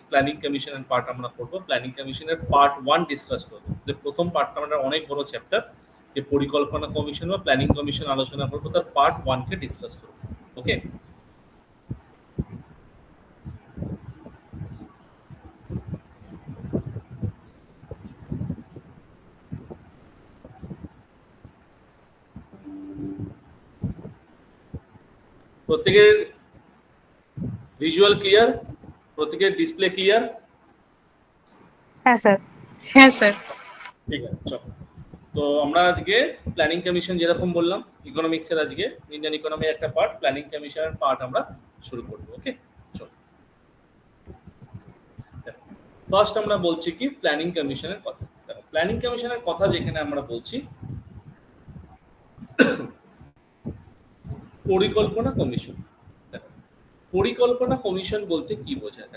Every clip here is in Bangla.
প্ল্যানিং কমিশনের পার্ট আমরা করবো। প্ল্যানিং কমিশনের পার্ট 1 ডিসকাস করবো। যে প্রথম পার্টটা আমরা অনেক বড় চ্যাপ্টার, যে পরিকল্পনা কমিশন বা প্ল্যানিং কমিশন আলোচনা করবো, তার পার্ট 1 কে ডিসকাস করবো। ওকে, প্রত্যেকের ভিজুয়াল ক্লিয়ার? প্রত্যেকের ডিসপ্লে ক্লিয়ার? হ্যাঁ স্যার। হ্যাঁ স্যার। ঠিক আছে, চলো। তো আমরা আজকে প্ল্যানিং কমিশন যেরকম বললাম, ইকোনমিক্সের আজকে ইন্ডিয়ান ইকোনমি একটা পার্ট, প্ল্যানিং কমিশনের পার্ট আমরা শুরু করবো। ওকে, চলো। ফার্স্ট আমরা বলছি কি প্ল্যানিং কমিশনের কথা। প্ল্যানিং কমিশনের কথা যেখানে আমরা বলছি পরিকল্পনা কমিশন। পরিকল্পনা কমিশন বলতে কি বোঝায়?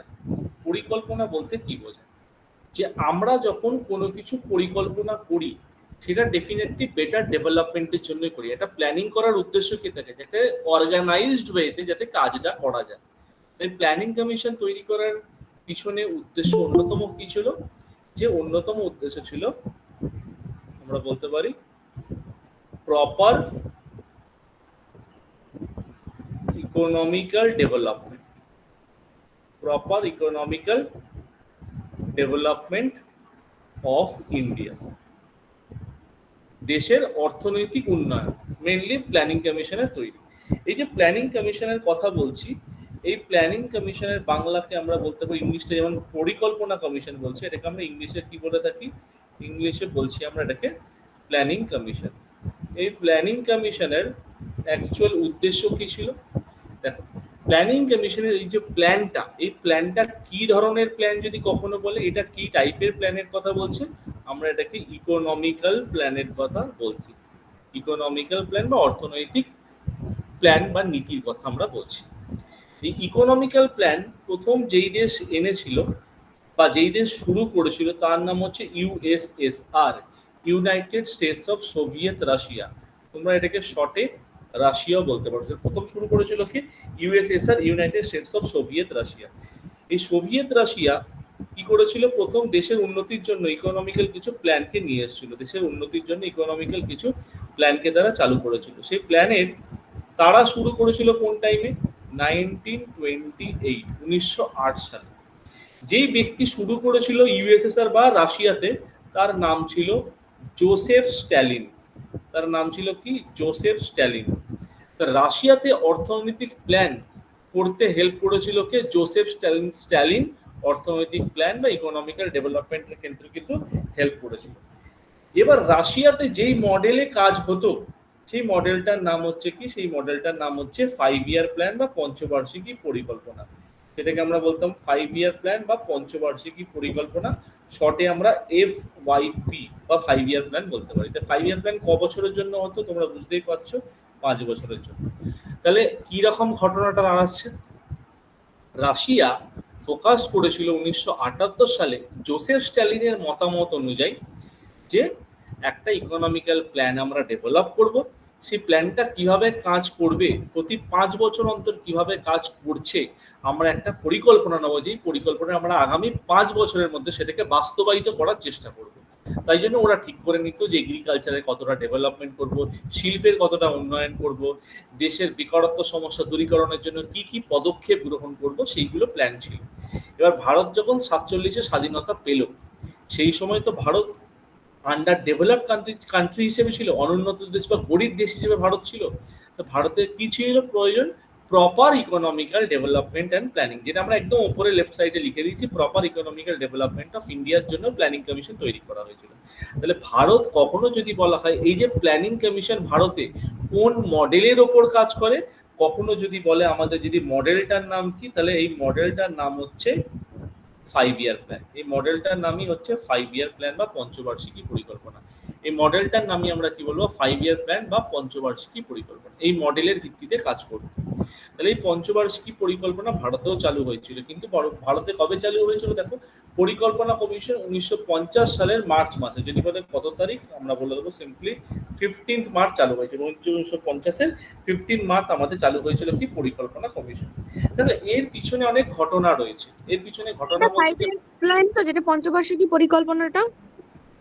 পরিকল্পনা বলতে কি বোঝায়? যে আমরা যখন কোনো কিছু পরিকল্পনা করি, সেটা ডেফিনেটলি বেটার ডেভেলপমেন্টের জন্য করি। এটা প্ল্যানিং করার উদ্দেশ্য কি থাকে? যাতে অর্গানাইজড ওয়েতে যাতে কাজটা করা যায়। এই প্ল্যানিং কমিশন তৈরি করার পিছনে উদ্দেশ্য অন্যতম কি ছিল? যে অন্যতম উদ্দেশ্য ছিল, আমরা বলতে পারি, proper economical development. Proper economical development of India, দেশের অর্থনৈতিক উন্নয়ন মেইনলি প্ল্যানিং কমিশনের তৈরি। এই যে প্ল্যানিং কমিশনের কথা বলছি, এই প্ল্যানিং কমিশনের বাংলাকে আমরা বলতে পারি, ইংলিশে যেমন পরিকল্পনা কমিশন বলছে, এটাকে আমরা ইংলিশে কি বলে থাকি? ইংলিশে বলছি আমরা এটাকে প্ল্যানিং কমিশন। এই প্ল্যানিং কমিশনের অ্যাকচুয়াল উদ্দেশ্য কি ছিল? দেখো, প্ল্যানিং কমিশনের এই যে প্ল্যানটা, এই প্ল্যানটা কি ধরনের প্ল্যান যদি কখনো বলে, এটা কি টাইপের প্ল্যানের কথা বলছে? আমরা এটাকে ইকোনমিক্যাল প্ল্যানের কথা বলছি। ইকোনমিক্যাল প্ল্যান বা অর্থনৈতিক প্ল্যান বা নীতির কথা আমরা বলছি। এই ইকোনমিক্যাল প্ল্যান প্রথম যেই দেশ এনেছিল বা যেই দেশ শুরু করেছিল তার নাম হচ্ছে USSR, United states of Soviet Russia. তোমরা এটাকে শর্টে রাশিয়াও বলতে পারো। প্রথম শুরু করেছিল কি? USSR, United states of Soviet Russia. এই সোভিয়েত রাশিয়া কি করেছিল? প্রথম দেশের উন্নতির জন্য ইকোনমিক্যাল কিছু প্ল্যানকে নিয়ে এসেছিল। দেশের উন্নতির জন্য ইকোনমিক্যাল কিছু প্ল্যানকে তারা চালু করেছিল। সেই প্ল্যানের তারা শুরু করেছিল কোন টাইমে? 1928, 1908 সালে। যেই ব্যক্তি শুরু করেছিল ইউএসএসআর বা রাশিয়াতে, তার নাম ছিল জোসেফ স্ট্যালিন। তার নাম ছিল কি? Joseph Stalin. রাশিয়াতে অর্থনৈতিক প্ল্যান করতে হেল্প করেছিল কে? জোসেফ স্ট্যালিন অর্থনৈতিক প্ল্যান বা ইকোনমিক্যাল ডেভেলপমেন্টের ক্ষেত্রে কিন্তু হেল্প করেছিল। এবার রাশিয়াতে যেই মডেলে কাজ হতো, সেই মডেলটার নাম হচ্ছে কি? সেই মডেলটার নাম হচ্ছে 5 ইয়ার প্ল্যান বা পঞ্চবার্ষিকী পরিকল্পনা। সেটাকে আমরা বলতাম 5 ইয়ার প্ল্যান বা পঞ্চবার্ষিকী পরিকল্পনা, শর্টে আমরা FYP বা 5 ইয়ার প্ল্যান বলতে পারি। 5 ইয়ার প্ল্যান ক বছরের জন্য হতো? তোমরা বুঝতেই পারছো, 5 বছরের জন্য। তাহলে কি রকম ঘটনাটা দাঁড়াচ্ছে? রাশিয়া ফোকাস করেছিল 1978 সালে জোসেফ স্ট্যালিনের মতামত অনুযায়ী যে একটা ইকোনমিক্যাল প্ল্যান আমরা ডেভেলপ করব। সেই প্ল্যানটা কিভাবে কাজ করবে, প্রতি 5 বছর অন্তর কিভাবে কাজ করছে, আমরা একটা পরিকল্পনা নেবো। যেই পরিকল্পনা আমরা আগামী 5 বছরের মধ্যে সেটাকে বাস্তবায়িত করার চেষ্টা করব। তাই জন্য ওরা ঠিক করে নিত যে এগ্রিকালচারের কতটা ডেভেলপমেন্ট করব, শিল্পের কতটা উন্নয়ন করব, দেশের বেকারত্ব সমস্যা দূরীকরণের জন্য কি কি পদক্ষেপ গ্রহণ করব, সেইগুলো প্ল্যান ছিল। এবার ভারত যখন 47-এ স্বাধীনতা পেল, সেই সময় তো ভারত আন্ডার ডেভেলপ কান্ট্রি হিসেবে ছিল, অনুন্নত দেশ বা গরিব দেশ হিসেবে ভারত ছিল। তো ভারতের কি ছিল প্রয়োজন? Proper economical development and planning, যেটা আমরা একদম উপরে লেফট সাইডে লিখে দিয়েছি। প্রপার ইকোনমিক্যাল ডেভেলপমেন্ট অফ ইন্ডিয়ার জন্য প্ল্যানিং কমিশন তৈরি করা হয়েছিল। তাহলে ভারত কখনো যদি বলা হয় এই যে প্ল্যানিং কমিশন ভারতে কোন মডেলের ওপর কাজ করে, কখনো যদি বলে আমাদের যদি মডেলটার নাম কি, তাহলে এই মডেলটার নাম হচ্ছে 5 ইয়ার প্ল্যান। এই মডেলটার নামই হচ্ছে 5 ইয়ার প্ল্যান বা পঞ্চবার্ষিকী পরিকল্পনা। এই মডেলটার নামই আমরা কি বলবো? 5 ইয়ার প্ল্যান বা পঞ্চবার্ষিকী পরিকল্পনা। এই মডেলের ভিত্তিতে কাজ করবে। তাহলে এই পঞ্চবার্ষিকী পরিকল্পনা ভারতেও চালু হয়েছিল, কিন্তু ভারতে কবে চালু হয়েছিল দেখো, পরিকল্পনা কমিশন 1950 সালের মার্চ মাসে, যদি বলে কত তারিখ আমরা বলে দেবো সিম্পলি 15 মার্চ চালু হয়েছিল। 1950-এর 15 মার্চ আমাদের চালু হয়েছিল কি পরিকল্পনা কমিশন। তাহলে এর পিছনে অনেক ঘটনা রয়েছে, এর পিছনে ঘটনা এটা বলতে 5 ইয়ার প্ল্যান তো, যেটা পঞ্চবার্ষিকী পরিকল্পনাটা।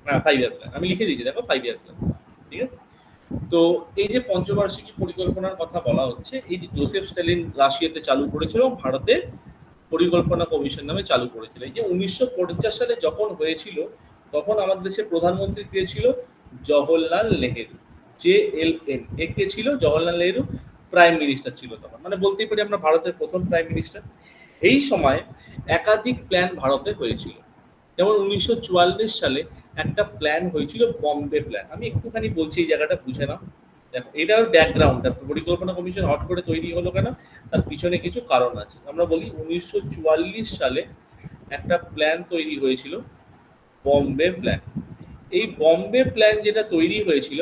হ্যাঁ 5 ইয়ার প্ল্যান আমি লিখে দিয়েছি দেখো, 5 ইয়ার প্ল্যান। ঠিক আছে, তো এই যে পঞ্চবার্ষিকী পরিকল্পনার কথা বলা হচ্ছে, এই যে জোসেফ স্ট্যালিন রাশিয়াতে চালু করেছিল এবং ভারতে পরিকল্পনা কমিশন নামে চালু করেছিল। এই যে 1950 সালে যখন হয়েছিল, তখন আমাদের দেশের প্রধানমন্ত্রী কে ছিল? জওহরলাল নেহেরু, JLN। এ কে ছিল? জওহরলাল নেহেরু প্রাইম মিনিস্টার ছিল তখন, মানে বলতেই পারি আমরা ভারতের প্রথম প্রাইম মিনিস্টার। এই সময় একাধিক প্ল্যান ভারতে হয়েছিল। যেমন 1944 সালে একটা প্ল্যান হয়েছিল বম্বে প্ল্যান। আমি একটুখানি বলছি, এই জায়গাটা বুঝে নাও। দেখো এটার ব্যাকগ্রাউন্ড, পরিকল্পনা কমিশন হট করে তৈরি হলো কেন, তার পিছনে কিছু কারণ আছে। আমরা বলি 1944 সালে একটা প্ল্যান তৈরি হয়েছিল, বম্বে প্ল্যান। এই বম্বে প্ল্যান যেটা তৈরি হয়েছিল,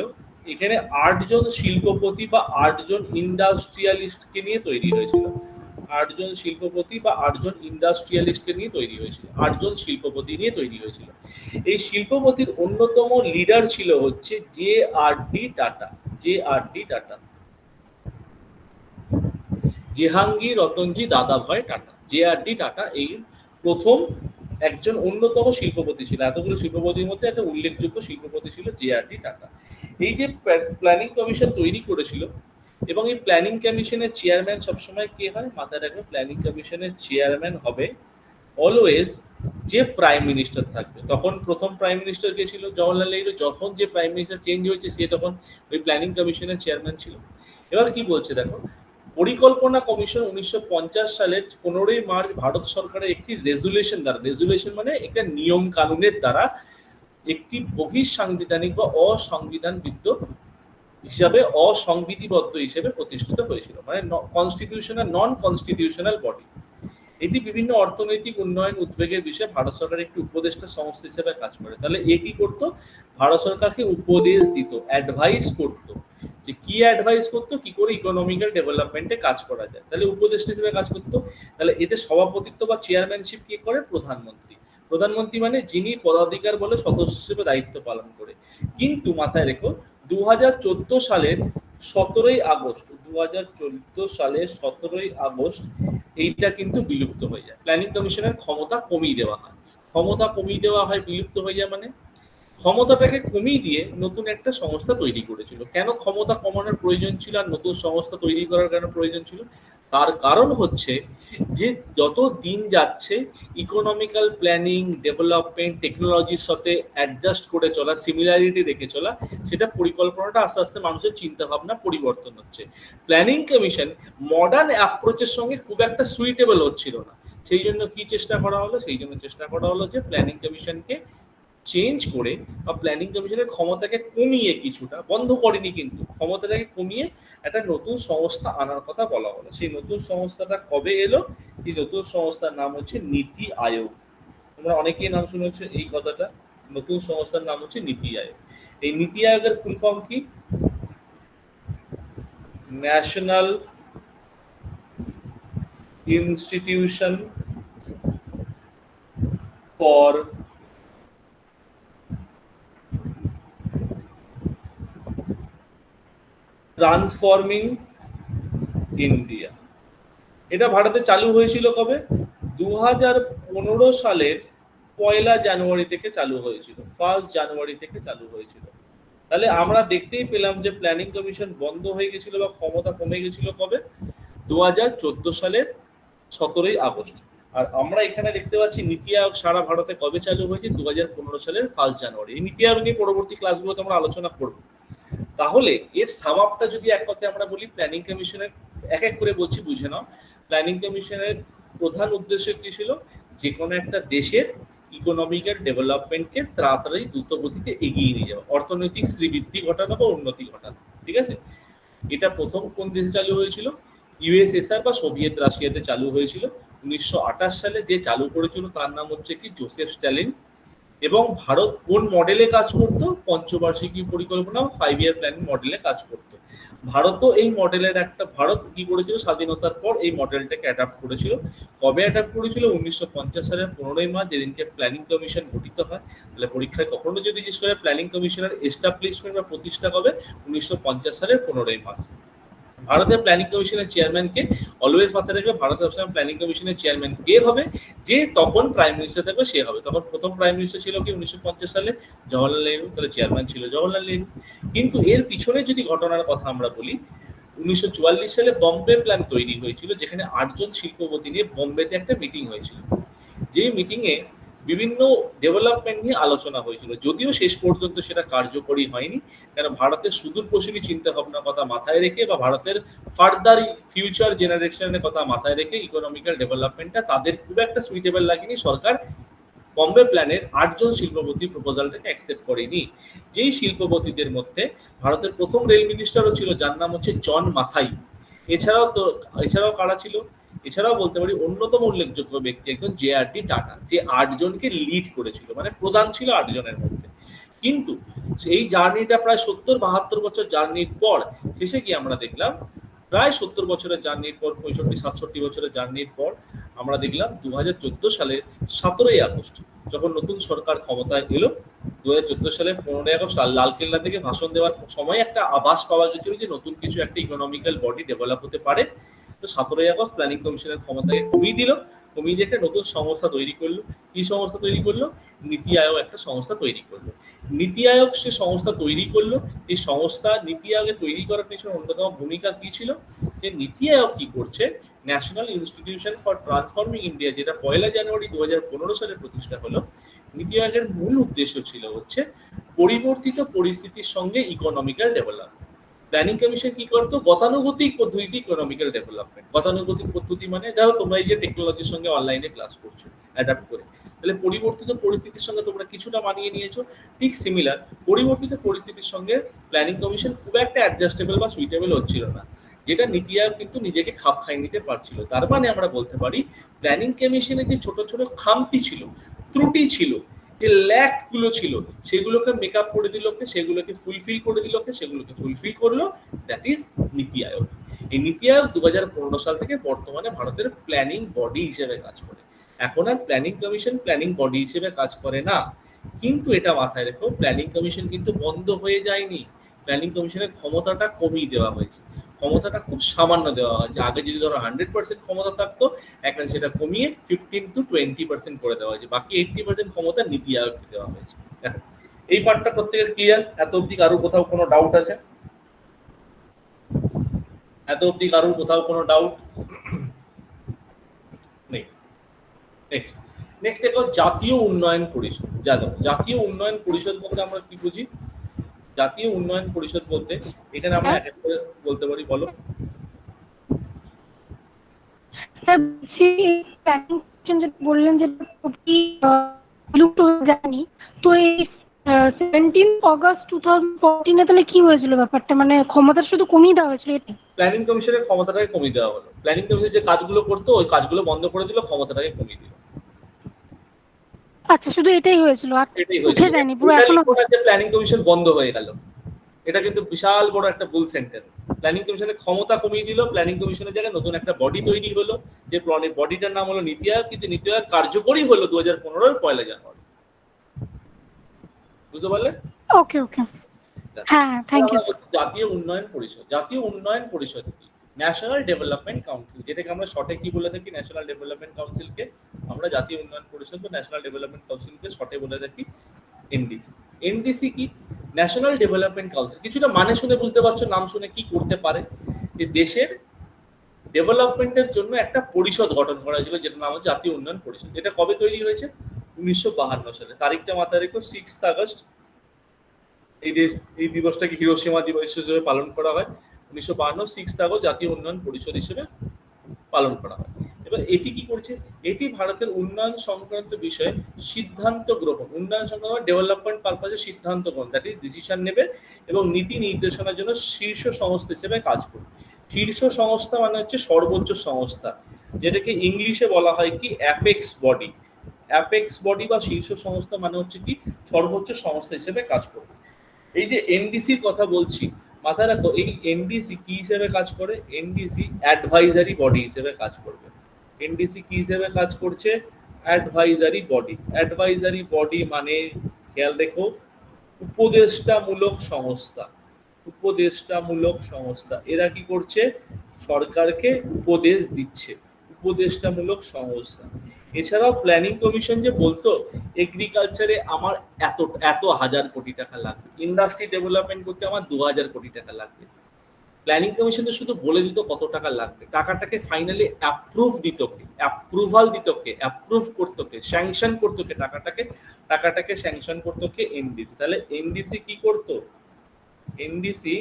এখানে 8 জন শিল্পপতি বা 8 জন ইন্ডাস্ট্রিয়ালিস্টকে নিয়ে তৈরি হয়েছিল। 8 জন শিল্পপতি বা 8 জন ইন্ডাস্ট্রিয়ালিস্টকে নিয়ে তৈরি হয়েছিল, 8 জন শিল্পপতি নিয়ে তৈরি হয়েছিল। এই শিল্পপতির অন্যতম লিডার ছিল হচ্ছে JRD Tata. JRD Tata, Jehangir Ratanji Dadabhai Tata. JRD tata এই প্রথম একজন অন্যতম শিল্পপতি ছিল। এতগুলো শিল্পপতির মধ্যে একটা উল্লেখযোগ্য শিল্পপতি ছিল JRD টাটা। এই যে প্ল্যানিং কমিশন তৈরি করেছিল, এবং এই প্ল্যানিং কমিশনের চেয়ারম্যান সবসময় কে হয় মাথায় রাখবে, প্ল্যানিং কমিশনের চেয়ারম্যান হবে অলওয়েজ যে প্রাইম মিনিস্টার থাকবে। তখন প্রথম প্রাইম মিনিস্টার কে ছিল? জওহরলাল নেহরু। যখন যে প্রাইম মিনিস্টার চেঞ্জ হয়েছে, সে তখন ওই প্ল্যানিং কমিশনের চেয়ারম্যান ছিল। এবার কি বলছে দেখো, পরিকল্পনা কমিশন 1950 সালের 15ই মার্চ ভারত সরকারের একটি রেজুলেশন দ্বারা, রেজুলেশন মানে একটা নিয়ম কানুনের দ্বারা, একটি বহিঃসাংবিধানিক বা অসংবিধানবিদ্ধ হিসাবে, অসংবিধিবদ্ধ হিসেবে প্রতিষ্ঠিত হয়েছিল, মানে কনস্টিটিউশনাল, নন কনস্টিটিউশনাল বডি। এটি বিভিন্ন অর্থনৈতিক উন্নয়ন উদ্বেগের বিষয়ে ভারত সরকার একটি উপদেষ্টা সংস্থা হিসেবে কাজ করে। তাহলে এ কি করতো? ভারত সরকারকে উপদেশ দিত, অ্যাডভাইস করতো, যে কি অ্যাডভাইস করতো, কি করে ইকোনমিক্যাল ডেভেলপমেন্টে কাজ করা যায়। তাহলে উপদেষ্টা হিসেবে কাজ করতো। তাহলে এতে সভাপতিত্ব বা চেয়ারম্যানশিপ কি করে? প্রধানমন্ত্রী। প্রধানমন্ত্রী মানে যিনি পদাধিকার বলে সদস্য হিসেবে দায়িত্ব পালন করে। কিন্তু মাথায় রেখো, 2014 সালের 17ই আগস্ট, 2014 সালের 17ই আগস্ট এইটা কিন্তু বিলুপ্ত হয়ে যায়। প্ল্যানিং কমিশনের ক্ষমতা কমিয়ে দেওয়া হয়। ক্ষমতা কমিয়ে দেওয়া হয়, বিলুপ্ত হয়ে যায়, মানে ক্ষমতাটাকে কমিয়ে দিয়ে নতুন একটা সংস্থা তৈরি করেছিল। কেন ক্ষমতা কমানোর প্রয়োজন ছিল আর নতুন সংস্থা তৈরি করার কেন প্রয়োজন ছিল? তার কারণ হচ্ছে যে যত দিন যাচ্ছে ইকোনমিক্যাল প্ল্যানিং, ডেভেলপমেন্ট, টেকনোলজির সাথে অ্যাডজাস্ট করে চলা, সিমিলারিটি রেখে চলা, সেটা পরিকল্পনাটা আস্তে আস্তে মানুষের চিন্তা ভাবনা পরিবর্তন হচ্ছে। প্ল্যানিং কমিশন মডার্ন অ্যাপ্রোচের সঙ্গে খুব একটা সুইটেবল হচ্ছিল না। সেই জন্য কি চেষ্টা করা হলো? সেই জন্য চেষ্টা করা হলো যে প্ল্যানিং কমিশনকে চেঞ্জ করে, বা প্ল্যানিং কমিশনের ক্ষমতাকে কমিয়ে, কিছুটা বন্ধ করেনি কিন্তু ক্ষমতাটাকে কমিয়ে একটা নতুন সংস্থা আনার কথা বলা হলো। সেই নতুন সংস্থাটা কবে এলো? এই নতুন সংস্থার নাম হচ্ছে নীতি আয়োগ। তোমরা অনেকেই নাম শুনেছো এই কথাটা। নতুন সংস্থার নাম হচ্ছে নীতি আয়োগ। এই নীতি আয়োগের ফুল ফর্ম কি? National institution for transforming India. এটা ভারতে চালু হয়েছিল কবে? 2015 সালের 1 জানুয়ারি থেকে চালু হয়েছিল, 1 জানুয়ারি থেকে চালু হয়েছিল। তাহলে আমরা দেখতেই পেলাম যে প্ল্যানিং কমিশন বন্ধ হয়ে গেছিল বা ক্ষমতা কমে গেছিল কবে? 2014 সালের 17ই আগস্ট। আর আমরা এখানে দেখতে পাচ্ছি নীতি আয়োগ সারা ভারতে কবে চালু হয়েছে? 2015 সালের 1 জানুয়ারি। এই নীতি আয়োগ নিয়ে পরবর্তী ক্লাসগুলোতে আমরা আলোচনা করব। তাহলে এর সামাপটা যদি এক কথায় আমরা বলি, প্ল্যানিং কমিশনের এক এক করে বলছি, বুঝে নাও। প্ল্যানিং কমিশনের প্রধান উদ্দেশ্য কি ছিল? যে কোনো একটা দেশের ইকোনমিক্যাল ডেভেলপমেন্টকে তাড়াতাড়ি দ্রুত গতিতে এগিয়ে নিয়ে যাওয়া, অর্থনৈতিক শ্রীবৃদ্ধি ঘটানো বা উন্নতি ঘটানো। ঠিক আছে, এটা প্রথম কোন দেশে চালু হয়েছিল? USSR বা সোভিয়েত রাশিয়াতে চালু হয়েছিল 1928 সালে। যে চালু করেছিল তার নাম হচ্ছে কি? Joseph Stalin. এবং ভারত কোন মডেলে কাজ করতো? পঞ্চবার্ষিকী পরিকল্পনা, 5 ইয়ার প্ল্যান মডেলে কাজ করতো। ভারতও এই মডেলের একটা, ভারত কি করেছিল স্বাধীনতার পর এই মডেলটাকে অ্যাডাপ্ট করেছিল। কবে অ্যাডাপ্ট করেছিল? 1950 সালের 15ই মার্চ, যেদিনকে প্ল্যানিং কমিশন গঠিত হয়। তাহলে পরীক্ষায় কখনো যদি জিজ্ঞেস করে প্ল্যানিং কমিশনের এস্টাবলিশমেন্ট বা প্রতিষ্ঠা কবে, 1950 সালের 15ই মার্চ। ভারতের প্ল্যানিং কমিশনের চেয়ারম্যানকে অলওয়েজ মাথায় রাখবে, ভারতের সবসময় প্ল্যানিং কমিশনের চেয়ারম্যান কে হবে? যে তখন প্রাইম মিনিস্টার থাকবে সে হবে। তখন প্রথম প্রাইম মিনিস্টার ছিল কি 1950 সালে? জওয়াহরলাল নেহরু। তাহলে চেয়ারম্যান ছিল জওয়াহরলাল নেহরু। কিন্তু এর পিছনে যদি ঘটনার কথা আমরা বলি, 1944 সালে বম্বে প্ল্যান তৈরি হয়েছিল, যেখানে 8জন শিল্পপতি নিয়ে বম্বেতে একটা মিটিং হয়েছিল। যে মিটিংয়ে বিভিন্ন ডেভেলপমেন্ট নিয়ে আলোচনা হয়েছিল, যদিও শেষ পর্যন্ত সেটা কার্যকরী হয়নি। কারণ ভারতের সুদূরপ্রসারী চিন্তা ভাবনার কথা মাথায় রেখে বা ভারতের ফার্দার ফিউচার জেনারেশনের কথা মাথায় রেখে ইকোনমিক্যাল ডেভেলপমেন্টটা তাদের খুব একটা সুইটেবল লাগেনি। সরকার বম্বে প্ল্যানের 8জন শিল্পপতি প্রপোজালটাকে অ্যাকসেপ্ট করেনি। যেই শিল্পপতিদের মধ্যে ভারতের প্রথম রেল মিনিস্টারও ছিল, যার নাম হচ্ছে জন মাথাই। এছাড়াও কারা ছিল? এছাড়াও বলতে পারি অন্যতম উল্লেখযোগ্য ব্যক্তি একজন JRD টাটা, যে 8জনকে লিড করেছিল, মানে প্রধান ছিল 8জনের মধ্যে। কিন্তু এই জার্নিটা প্রায় 70-72 বছর জার্নির পর শেষে কি আমরা দেখলাম, প্রায় 70 বছরের জার্নির পর, 65-67 বছরের জার্নির পর আমরা দেখলাম 2014 সালের 17ই আগস্ট, যখন নতুন সরকার ক্ষমতায় এলো, 2014 সালের 15ই আগস্ট লালকেল্লা থেকে ভাষণ দেওয়ার সময় একটা আভাস পাওয়া গেছিল যে নতুন কিছু একটা ইকোনমিক্যাল বডি ডেভেলপ হতে পারে। তো 17ই আগস্ট প্ল্যানিং কমিশনের ক্ষমতাকে কমিয়ে দিল, কমিয়ে দিয়ে একটা নতুন সংস্থা তৈরি করলো। কি সংস্থা তৈরি করলো? নীতি আয়োগ একটা সংস্থা তৈরি করলো। নীতি আয়োগ সে সংস্থা তৈরি করলো। এই সংস্থা নীতি আয়োগে তৈরি করার পিছনে অন্যতম ভূমিকা কি ছিল? যে নীতি আয়োগ কি করছে, national institution for transforming India, যেটা 1 জানুয়ারি 2015 সালে প্রতিষ্ঠা হলো। নীতি আয়োগের মূল উদ্দেশ্য ছিল হচ্ছে পরিবর্তিত পরিস্থিতির সঙ্গে ইকোনমিক্যাল ডেভেলপমেন্ট। প্ল্যানিং কমিশন কি করতো? গতানুগতিক পদ্ধতিতে ইকোনমিক্যাল ডেভেলপমেন্ট। গতানুগতিক পদ্ধতি মানে ধরো তোমরা এই যে টেকনোলজির সঙ্গে অনলাইনে ক্লাস করছো অ্যাডাপ্ট করে, তাহলে পরিবর্তিত পরিস্থিতির সঙ্গে তোমরা কিছুটা মানিয়ে নিয়েছো। ঠিক সিমিলার পরিবর্তিত পরিস্থিতির সঙ্গে প্ল্যানিং কমিশন খুব একটা অ্যাডজাস্টেবল বা সুইটেবল হচ্ছিল না, যেটা নীতি আয়োগ কিন্তু নিজেকে খাপ খাইয়ে নিতে পারছিল। তার মানে আমরা বলতে পারি প্ল্যানিং কমিশনের যে ছোট ছোট খামতি ছিল, ত্রুটি ছিল, যে ল্যাক গুলো ছিল, সেগুলোকে মেকআপ করে দিল কে? সেগুলোকে ফুলফিল করে দিল কে? সেগুলোকে ফুলফিল করলো দ্যাট ইজ নীতি আয়োগ। এই নীতি আয়োগ 2015 সাল থেকে বর্তমানে ভারতের প্ল্যানিং বডি হিসেবে কাজ করে। এখন are planning commission planning body হিসেবে কাজ করে না। কিন্তু এটা মাথায় রেখো, প্ল্যানিং কমিশন কিন্তু বন্ধ হয়ে যায়নি। প্ল্যানিং কমিশনের ক্ষমতাটা কমিয়ে দেওয়া হয়েছে, ক্ষমতাটা খুব সামান্য দেওয়া হয়েছে। আগে যদি ধরো 100% ক্ষমতা থাকতো, এখন সেটা কমিয়ে 15 to 20% করে দেওয়া হয়েছে। বাকি 80% ক্ষমতা নীতি আয়োগকে দেওয়া হয়েছে। দেখো এই পার্টটা প্রত্যেকের ক্লিয়ার? এত অবধি কারোর কোথাও কোনো ডাউট আছে? এত অবধি কারোর কোথাও কোনো ডাউট নেই? নেক্সট দেখো জাতীয় উন্নয়ন পরিষদ। জাতীয় উন্নয়ন পরিষদ বলতে আমরা কি বুঝি? জাতীয় উন্নয়ন পরিষদ বলতে এখানে আমরা এক এক করে বলতে পারি, বলো। বললেন যে বিলুপ্ত হয়ে যায়নি, তো এই 17 অগস্ট 2014 তাহলে কি হয়েছিল ব্যাপারটা? মানে ক্ষমতা শুধু কমিয়ে দেওয়া হয়েছিল এটা? প্ল্যানিং কমিশনের ক্ষমতাটাকে কমিয়ে দেওয়া হলো। প্ল্যানিং কমিশন যে কাজগুলো করতো ওই কাজগুলো বন্ধ করে দিল, ক্ষমতাটাকে কমিয়ে দিল। আচ্ছা, শুধু এটাই হয়েছিল, আর এটাই উঠে হয়েছিল। যায়নি পুরো এখনো? প্ল্যানিং কমিশন বন্ধ হয়ে গেল, এটা কিন্তু বিশাল বড় একটা ভুল সেন্টেন্স। প্ল্যানিং কমিশনের ক্ষমতা কমিয়ে দিল, প্ল্যানিং কমিশনের জায়গায় নতুন একটা বডি তৈরি হলো, যে বডিটার নাম হলো নীতি আয়োগ। কিন্তু নীতি আয়োগ কার্যকরী হলো 2015 1 জানুয়ারি। বুঝতে পারলে? ওকে ওকে, হ্যাঁ, থ্যাংক ইউ। জাতীয় উন্নয়ন পরিষদ। জাতীয় উন্নয়ন পরিষদ কি? ন্যাশনাল ডেভেলপমেন্ট কাউন্সিল, যেটাকে আমরা শর্টে কি বলে থাকি? ন্যাশনাল ডেভেলপমেন্ট কাউন্সিলকে আমরা জাতীয় উন্নয়ন পরিষদ বা ন্যাশনাল ডেভেলপমেন্ট কাউন্সিলকে শর্টে বলে থাকি এনডিসি। এনডিসি কি? National development council. কিছুটা মানে শুনে বুঝতে পারছো, নাম শুনে কি করতে পারে? যে দেশের ডেভেলপমেন্টের জন্য একটা পরিষদ গঠন করা হয়েছিল, যেটার নাম হচ্ছে জাতীয় উন্নয়ন পরিষদ। এটা কবে তৈরি হয়েছে? 1952 সালে। তারিখটা মাথায় রেখো, 6 আগস্ট। এই দিবসটাকে হিরোশিমা দিবস হিসেবে পালন করা হয়। 1952 6 আগস্ট জাতীয় উন্নয়ন পরিষদ হিসেবে পালন করা হয়। এবার এটি কি করছে? এটি ভারতের উন্নয়ন সংক্রান্ত বিষয়ে সিদ্ধান্ত গ্রহণ, উন্নয়ন সংক্রান্ত ডেভেলপমেন্ট পারপাসে সিদ্ধান্ত গ্রহণ, দ্যাট ইজ ডিসিশন নেবে এবং নীতি নির্দেশনার জন্য শীর্ষ সংস্থা হিসেবে কাজ করবে। শীর্ষ সংস্থা মানে হচ্ছে সর্বোচ্চ সংস্থা, যেটাকে ইংলিশে বলা হয় কি অ্যাপেক্স বডি। অ্যাপেক্স বডি বা শীর্ষ সংস্থা মানে হচ্ছে কি সর্বোচ্চ সংস্থা হিসেবে কাজ করবে। এই যে এনডিসির কথা বলছি, মাথায় রাখো এই এনডিসি কি হিসেবে কাজ করে, এনডিসি অ্যাডভাইজারি বডি হিসেবে কাজ করবে। এনডিসি কি হিসেবে কাজ করছে, অ্যাডভাইজারি বডি। অ্যাডভাইজারি বডি মানে খেয়াল রেখো উপদেষ্টামূলক সংস্থা। উপদেষ্টামূলক সংস্থা, এরা কি করছে, সরকারকে উপদেশ দিচ্ছে, উপদেষ্টামূলক সংস্থা। এছাড়াও প্ল্যানিং কমিশন যে বলতো এগ্রিকালচারে আমার এত এত হাজার কোটি টাকা লাগবে, ইন্ডাস্ট্রি ডেভেলপমেন্ট করতে আমার 2000 কোটি টাকা লাগবে, প্ল্যানিং কমিশন তো শুধু বলে দিত কত টাকা লাগবে, টাকাটাকে ফাইনালি অ্যাপ্রুভ দিত কে, অ্যাপ্রুভাল দিত কে, অ্যাপ্রুভ করতো কে, স্যাংশন করতো কে, টাকাটাকে স্যাংশন করতো কে, এনডিসি। তাহলে এনডিসি কি করতো, এনডিসি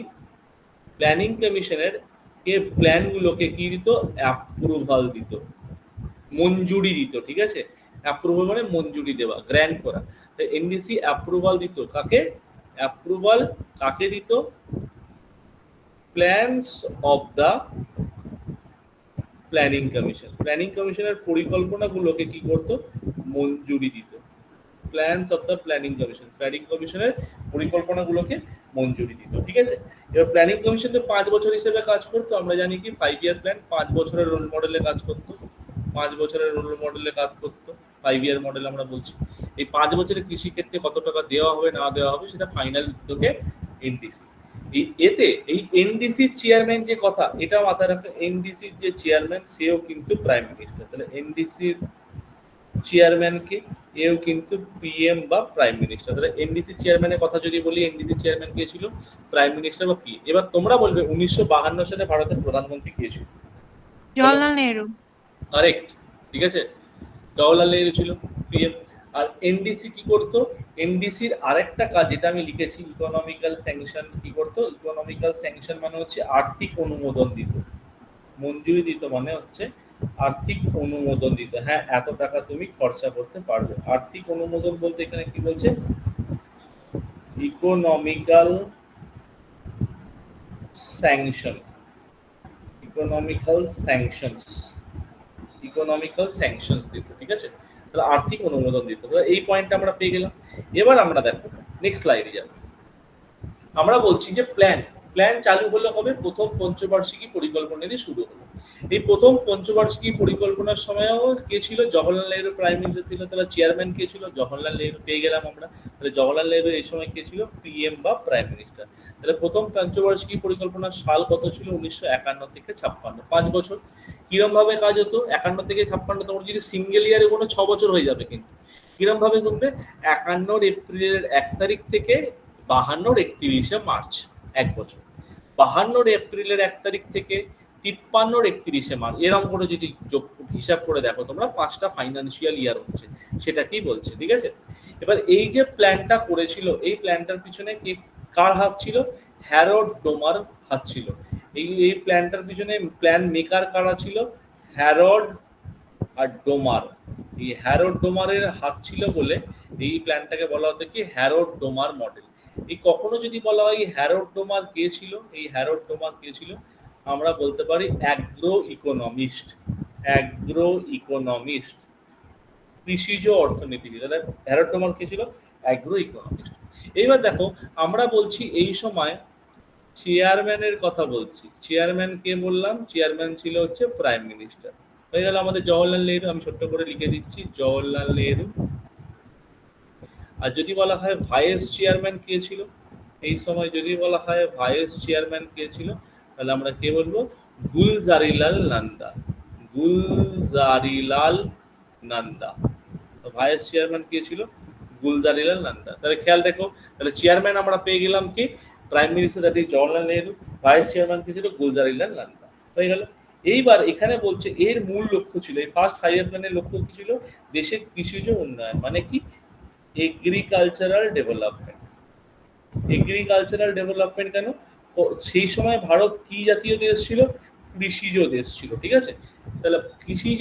প্ল্যানিং কমিশনের কে প্ল্যানগুলোকে কি দিত, অ্যাপ্রুভাল দিত, মঞ্জুরি দিত, ঠিক আছে। অ্যাপ্রুভাল মানে মঞ্জুরি দেওয়া, গ্র্যান্ট করা। তো এনডিসি অ্যাপ্রুভাল দিত কাকে, অ্যাপ্রুভাল কাকে দিত, plans of the planning commission. Planning কমিশনের পরিকল্পনাগুলোকে কি করতো, মঞ্জুরি দিত। Plans of the planning commission, planning কমিশনের পরিকল্পনাগুলোকে মঞ্জুরি দিত, ঠিক আছে। এবার প্ল্যানিং কমিশন তো 5 বছর হিসেবে কাজ করতো, আমরা জানি কি 5 ইয়ার প্ল্যান, 5 বছরের রোল মডেলে কাজ করতো, 5 বছরের রোল মডেলে কাজ করতো, 5 ইয়ার মডেল আমরা বলছি। এই 5 বছরের কৃষিক্ষেত্রে কত টাকা দেওয়া হবে না দেওয়া হবে সেটা ফাইনাল তোকে এনডিসি। এই এতে এই এনডিসির চেয়ারম্যান যে কথা, এটা মাথায় রাখো, এনডিসির যে চেয়ারম্যান সেও কিন্তু প্রাইম মিনিস্টার। তাহলে এনডিসির চেয়ারম্যানকে, এও কিন্তু পিএম বা প্রাইম মিনিস্টার। তাহলে এনডিসি চেয়ারম্যানের কথা যদি বলি, এনডিসি চেয়ারম্যান কে ছিল, প্রাইম মিনিস্টার বা পি। এবার তোমরা বলবে 1952 সালে ভারতের প্রধানমন্ত্রী কে ছিল, জওয়াহরলাল নেহরু। কারেক্ট, ঠিক আছে, জওয়াহরলাল নেহরু ছিল পিএম। আর এনডিসি কি করতো, এনডিসির আরেকটা কাজ যেটা আমি লিখেছি, ইকোনমিক্যাল স্যাংশন কি করতো, ইকোনমিক্যাল স্যাংশন মানে হচ্ছে আর্থিক অনুমোদন দিত, মঞ্জুরি দিত মানে হচ্ছে আর্থিক অনুমোদন দিত, হ্যাঁ এত টাকা তুমি খরচা করতে পারবে। আর্থিক অনুমোদন বলতে এখানে কি বলছে, economical sanction, economical sanctions, economical sanctions দিত, ঠিক আছে। তাহলে আর্থিক অনুমোদন দিত। এই পয়েন্টটা আমরা পেয়ে গেলাম। এবার আমরা দেখো নেক্সট স্লাইডে যাব। আমরা বলছি যে প্ল্যান, প্ল্যান চালু হলো কবে, প্রথম পঞ্চবার্ষিকী পরিকল্পনা দিয়ে শুরু হলো। এই প্রথম পঞ্চবার্ষিকী পরিকল্পনার সময়ও কে ছিল, জওহরলাল নেহরু প্রাইম মিনিস্টার ছিল। তাহলে চেয়ারম্যান কে ছিল, জওহরলাল নেহরু, পেয়ে গেলাম আমরা। তাহলে জওহরলাল নেহরু এই সময় কে ছিল, পিএম বা প্রাইম মিনিস্টার। তাহলে প্রথম পঞ্চবার্ষিকী পরিকল্পনার সাল কত ছিল, 1951 থেকে 56, 5 বছর। কিরম ভাবে কাজ হতো, 51 থেকে 56, তোমার যদি সিঙ্গেল ইয়ারে কোনো 6 বছর হয়ে যাবে, কিন্তু কিরম ভাবে করবে, 51 এপ্রিলের 1 তারিখ থেকে 52 31 মার্চ, 1 বছর। 52 এপ্রিলের 1 তারিখ থেকে 53 31 মার্চ, এরকম করে যদি হিসাব করে দেখো তোমরা, 5টা ফাইন্যান্সিয়াল ইয়ার হচ্ছে, সেটা কি বলছে, ঠিক আছে। এবার এই যে প্ল্যানটা করেছিল, এই প্ল্যানটার পিছনে কি কার হাত ছিল, হ্যারোড ডোমার হাত ছিল। এই প্ল্যানটার পিছনে প্ল্যান মেকার কারা ছিল, হ্যারোড আর ডোমার। এই হ্যারোড ডোমারের হাত ছিল বলে এই প্ল্যানটাকে বলা হতো কি, হ্যারোড ডোমার মডেল। এই কখনো যদি বলা হয় হ্যারোড ডোমার কে ছিল, এই হ্যারোড ডোমার কে ছিল, আমরা বলতে পারি অ্যাগ্রো ইকোনমিস্ট, অ্যাগ্রো ইকোনমিস্ট, কৃষিজ অর্থনীতিবিদ। তাহলে হ্যারোড ডোমার কে ছিল, অ্যাগ্রো ইকোনমিস্ট। এইবার দেখো আমরা বলছি এই সময় চেয়ারম্যানের কথা বলছি, চেয়ারম্যান কে বললাম, চেয়ারম্যান ছিল হচ্ছে প্রাইম মিনিস্টার। হয়ে গেল আমাদের জওহরলাল নেহরু, আমি ছোট্ট করে লিখে দিচ্ছি জওহরলাল নেহরু। আর যদি বলা হয় ভাইস চেয়ারম্যান কে ছিল, এই সময় যদি বলা হয় ভাইস চেয়ারম্যান কে ছিল, তাহলে আমরা কে বলবো, গুলজারিলাল নন্দা, গুলজারিলাল নন্দা। তো ভাইস চেয়ারম্যান কে ছিল, গুলজারিলাল নন্দা। তাহলে খেয়াল দেখো, তাহলে চেয়ারম্যান আমরা পেয়ে গেলাম কি, prime minister that is Jawaharlal Nehru, vice chairman কে ছিল গুলজারিলাল নন্দা, হয়ে গেল। এইবার এখানে বলছে এর মূল লক্ষ্য ছিল, এই ফার্স্ট 5 ইয়ার প্ল্যানের লক্ষ্য কি ছিল, দেশের কৃষিজ উন্নয়ন, মানে কি এগ্রিকালচারাল ডেভেলপমেন্ট। এগ্রিকালচারাল ডেভেলপমেন্ট কেন, সেই সময় ভারত কি জাতীয় দেশ ছিল, কৃষিজ দেশ ছিল, ঠিক আছে। তাহলে কৃষিজ,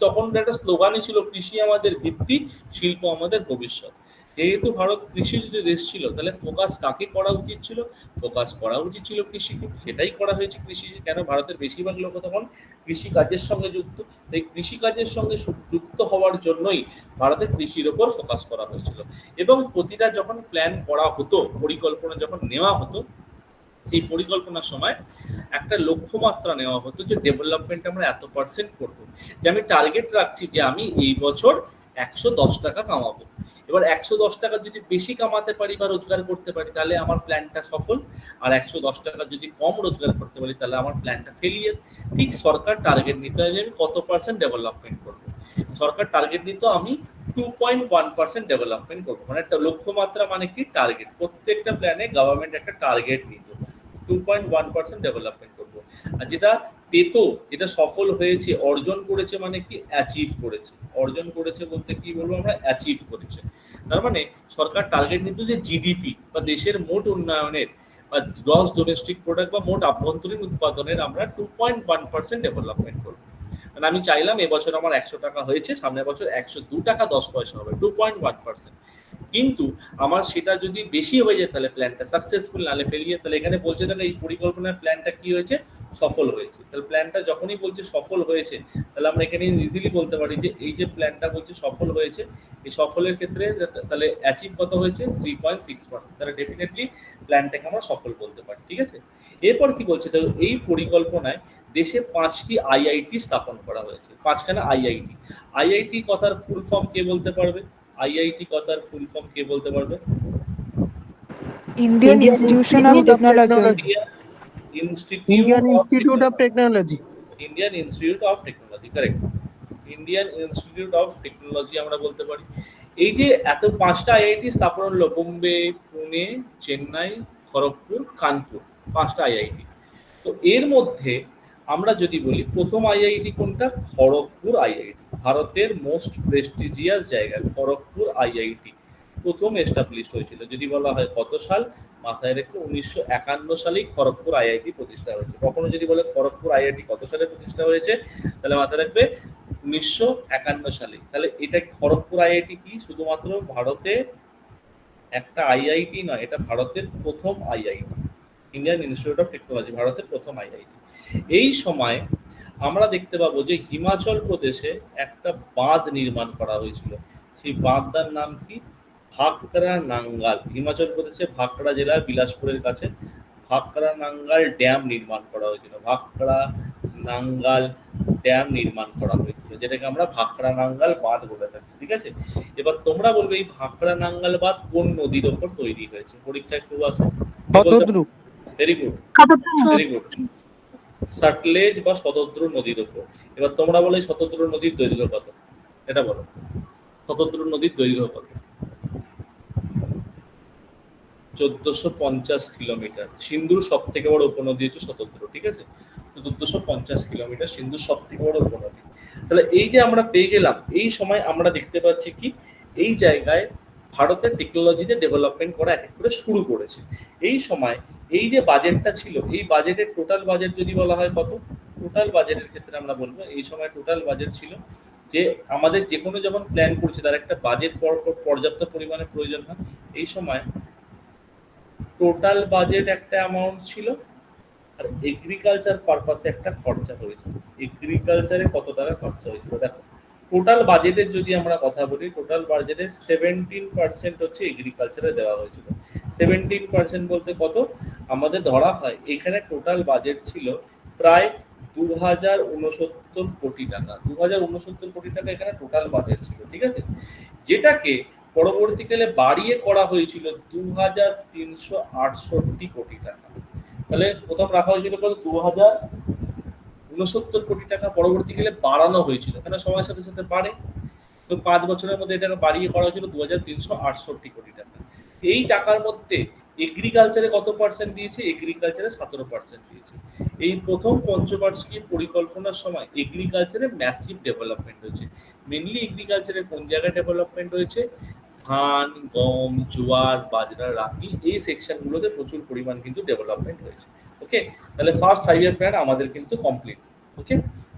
তখন একটা স্লোগানই ছিল, কৃষি আমাদের ভিত্তি, শিল্প আমাদের ভবিষ্যৎ। যেহেতু ভারত কৃষিজ দেশ ছিল, তাহলে ফোকাস কাকে করা উচিত ছিল, ফোকাস করা উচিত ছিল কৃষিকে, সেটাই করা হয়েছে কৃষিজ। কেন, ভারতের বেশিরভাগ লোক তখন কৃষিকাজের সঙ্গে যুক্ত, তাই কৃষিকাজের সঙ্গে যুক্ত হওয়ার জন্যই ভারতের কৃষির ওপর ফোকাস করা হয়েছিল। এবং প্রতিটা যখন প্ল্যান করা হতো, পরিকল্পনা যখন নেওয়া হতো, এই পরিকল্পনার সময় একটা লক্ষ্যমাত্রা নেওয়া হতো যে ডেভেলপমেন্ট আমরা এত % করবো, যে আমি টার্গেট রাখছি যে আমি এই বছর 110 টাকা কামাবো। এবার 110 টাকা যদি বেশি কামাতে পারি বা রোজগার করতে পারি তাহলে আমার প্ল্যানটা সফল, আর 110 টাকা যদি কম রোজগার করতে পারি তাহলে আমার প্ল্যানটা ফেলিয়ার। ঠিক সরকার টার্গেট নিতে হয় যে আমি কত % ডেভেলপমেন্ট করবো। সরকার টার্গেট নিত আমি 2.1% ডেভেলপমেন্ট করবো, মানে একটা লক্ষ্যমাত্রা মানে কি টার্গেট, প্রত্যেকটা প্ল্যানে গভর্নমেন্ট একটা টার্গেট নিত 2.1% ডেভেলপমেন্ট করবো। আর যেটা পেত, যেটা সফল হয়েছে, অর্জন করেছে মানে কি অ্যাচিভ করেছে, অর্জন করেছে বলতে কি বলবো আমরা অ্যাচিভ করেছে। তার মানে সরকার টার্গেট নিত যে জিডিপি বা দেশের মোট উন্নয়নের বা গ্রস ডোমেস্টিক প্রোডাক্ট বা মোট আভ্যন্তরীণ উৎপাদনের আমরা 2.1% ডেভেলপমেন্ট করবো। মানে আমি চাইলাম এবছর আমার 100 টাকা হয়েছে, সামনের বছর 102 টাকা 10 পয়সা হবে, 2.1%। কিন্তু আমার সেটা যদি বেশি হয়ে যায় তাহলে প্ল্যানটা সাকসেসফুল, নালে ফেলিয়ার। তাহলে এখানে বলছে তাহলে এই পরিকল্পনার প্ল্যানটা কি হয়েছে, সফল হয়েছে। তাহলে প্ল্যানটা যখনই বলছে সফল হয়েছে তাহলে আমরা এখানে ইজিলি বলতে পারি যে এই যে প্ল্যানটা বলছে সফল হয়েছে, এই সফলের ক্ষেত্রে তাহলে অ্যাচিভ কত হয়েছে 3.6%, তাহলে ডেফিনেটলি প্ল্যানটাকে আমরা সফল বলতে পারি। ঠিক আছে, এরপর কি বলছে, তো এই পরিকল্পনায় দেশে 5টি আইআইটি স্থাপন করা হয়েছে, 5খানা আইআইটি। আইআইটি কথার ফুল ফর্ম কে বলতে পারবে? আইআইটি কথার ফুল ফর্ম কে বলতে পারবে? Indian institution of technology. Indian Institute of Technology. Indian institute of technology, correct, Indian institute of technology আমরা বলতে পারি। এই যে এত 5টা আইআইটি স্থাপন হলো, বোম্বে, পুনে, চেন্নাই, খড়গপুর, কানপুর, 5টা আইআইটি। তো এর মধ্যে আমরা যদি বলি প্রথম আইআইটি কোনটা, খড়গপুর আইআইটি, ভারতের মোস্ট প্রেস্টিজিয়াস জায়গা খড়গপুর আইআইটি প্রথম এস্টাবলিশড হয়েছিল। যদি বলা হয় কত সাল, মাথায় রেখে 1951 সালেই খড়গপুর আইআইটি প্রতিষ্ঠা হয়েছে। কখনো যদি বলে খড়গপুর আইআইটি কত সালে প্রতিষ্ঠা হয়েছে তাহলে মাথায় রাখবে 1951 সালে। তাহলে এটা খড়গপুর আইআইটি কি শুধুমাত্র ভারতে একটা আইআইটি নয়, এটা ভারতের প্রথম IIT, Indian institute of technology, ভারতের প্রথম আইআইটি। এই সময় আমরা দেখতে পাবো যে হিমাচল প্রদেশে একটা বাঁধ নির্মাণ করা হয়েছিল। সেই বাঁধটার নাম কি, ভাকরা নাঙ্গাল। হিমাচল প্রদেশে ভাকরা জেলার বিলাসপুরের কাছে ভাকরা নাঙ্গাল ড্যাম নির্মাণ করা হয়েছিল, ভাকরা নাঙ্গাল ড্যাম নির্মাণ করা হয়েছিল, যেটাকে আমরা ভাকরা নাঙ্গাল বাঁধ বলে থাকি। ঠিক আছে, এবার তোমরা বলবে এই ভাকরা নাঙ্গাল বাঁধ কোন নদীর ওপর তৈরি হয়েছে, পরীক্ষায় খুব আসে। ভেরি গুড, ভেরি গুড, সটলেজ বা শতদ্রু নদীর উপর। এবার তোমরা বলো এই শতদ্রু নদীর দৈর্ঘ্য কত, এটা বলো, শতদ্রু নদীর দৈর্ঘ্য কত? 1450 কিলোমিটার। সিন্ধুর সব থেকে বড় উপনদী হচ্ছে শতদ্রু। ঠিক আছে, 1450 কিলোমিটার সিন্ধুর সব থেকে বড় উপনদী। তাহলে এই যে আমরা পেয়ে গেলাম, এই সময় আমরা দেখতে পাচ্ছি কি এই জায়গায় ভারতের টেকনোলজিতে ডেভেলপমেন্ট করা এক এক করে শুরু করেছে। এই সময় এই যে বাজেটটা ছিল, এই বাজেটের টোটাল বাজেট যদি বলা হয় কত, টোটাল বাজেটের ক্ষেত্রে আমরা বলবো এই সময় টোটাল বাজেট ছিল যে আমাদের যে কোনো যখন প্ল্যান করছে তার একটা বাজেট পর্যাপ্ত পরিমাণে প্রয়োজন হয়। এই সময় টোটাল বাজেট একটা অ্যামাউন্ট ছিল, আর এগ্রিকালচার পারপাসে একটা খরচা হয়েছিল। এগ্রিকালচারে কত টাকা খরচা হয়েছিল দেখো, টোটাল বাজেটের যদি আমরা কথা বলি, টোটাল বাজেটের 17% হচ্ছে এগ্রিকালচারে দেওয়া হয়েছিল। 17% বলতে কত, আমাদের ধরা হয় এখানে টোটাল বাজেট ছিল প্রায় 2069 কোটি টাকা। 2069 কোটি টাকা এখানে টোটাল বাজেট ছিল। ঠিক আছে, যেটাকে পরবর্তীকালে বাড়িয়ে করা হয়েছিল 2368 কোটি টাকা। তাহলে প্রথম রাখা হয়েছিল কত, 2069 কোটি টাকা, পরবর্তীকালে বাড়ানো হয়েছিল, কেন সময়ের সাথে সাথে বাড়ে। তো 5 বছরের মধ্যে এটাকে বাড়িয়ে করা হয়েছিল 2368 কোটি টাকা। এই টাকার মধ্যে এগ্রিকালচারে কত পার্সেন্ট দিয়েছে, এগ্রিকালচারে 17% দিয়েছে। এই প্রথম পঞ্চবার্ষিকী পরিকল্পনার সময় এগ্রিকালচারে ম্যাসিভ ডেভেলপমেন্ট হয়েছে। মেনলি এগ্রিকালচারে কোন জায়গায় ডেভেলপমেন্ট হয়েছে, ধান, গম, জোয়ার, বাজরা, রাবি, এই সেকশনগুলোতে প্রচুর পরিমাণ কিন্তু ডেভেলপমেন্ট হয়েছে। ওকে, তাহলে ফার্স্ট 5 ইয়ার প্ল্যান আমাদের কিন্তু কমপ্লিট। ওকে,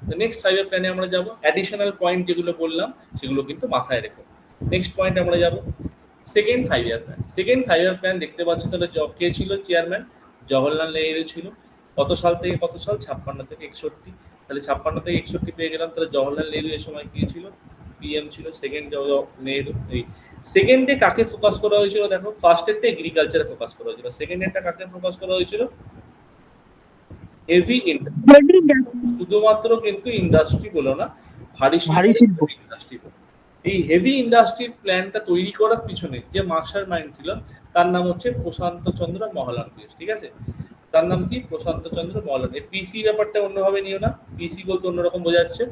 তো নেক্সট 5 ইয়ার প্ল্যানে আমরা যাব, অ্যাডিশনাল পয়েন্ট যেগুলো বললাম সেগুলো কিন্তু মাথায় রেখো। নেক্সট পয়েন্ট আমরা যাব second 5 year plan. Second 5 year plan দেখতে পাচ্ছি, তাহলে কে ছিল চেয়ারম্যান, জওহরলাল নেহেরু ছিল। কত সাল থেকে কত সাল, 56 থেকে 61। তাহলে 56 থেকে 61 পেয়ে গেলাম। তাহলে জওহরলাল নেহেরু এই সময় কি ছিল, পিএম ছিল। সেকেন্ড নেহেরু। এই সেকেন্ডে কাকে ফোকাস করা হয়েছিল দেখো, ফার্স্ট এরটা এগ্রিকালচারে ফোকাস করা হয়েছিল, সেকেন্ড এরটা কাকে ফোকাস করা হয়েছিল, হেভি শুধুমাত্র কিন্তু ইন্ডাস্ট্রি বলো না, ভারী ভারী শিল্প। ইন্ডাস্ট্রি বলো। এই হেভি ইন্ডাস্ট্রির প্ল্যানটা তৈরি করার পিছনে যে মাস্টার মাইন্ড ছিল তার নাম হচ্ছে প্রশান্ত চন্দ্র মহলানবিশ। ঠিক আছে, তার নাম কি? প্রশান্ত চন্দ্র মহলান। এই পিসি ব্যাপারটা অন্যভাবে নিও না, পিসি বলতে অন্যরকম বোঝাচ্ছে।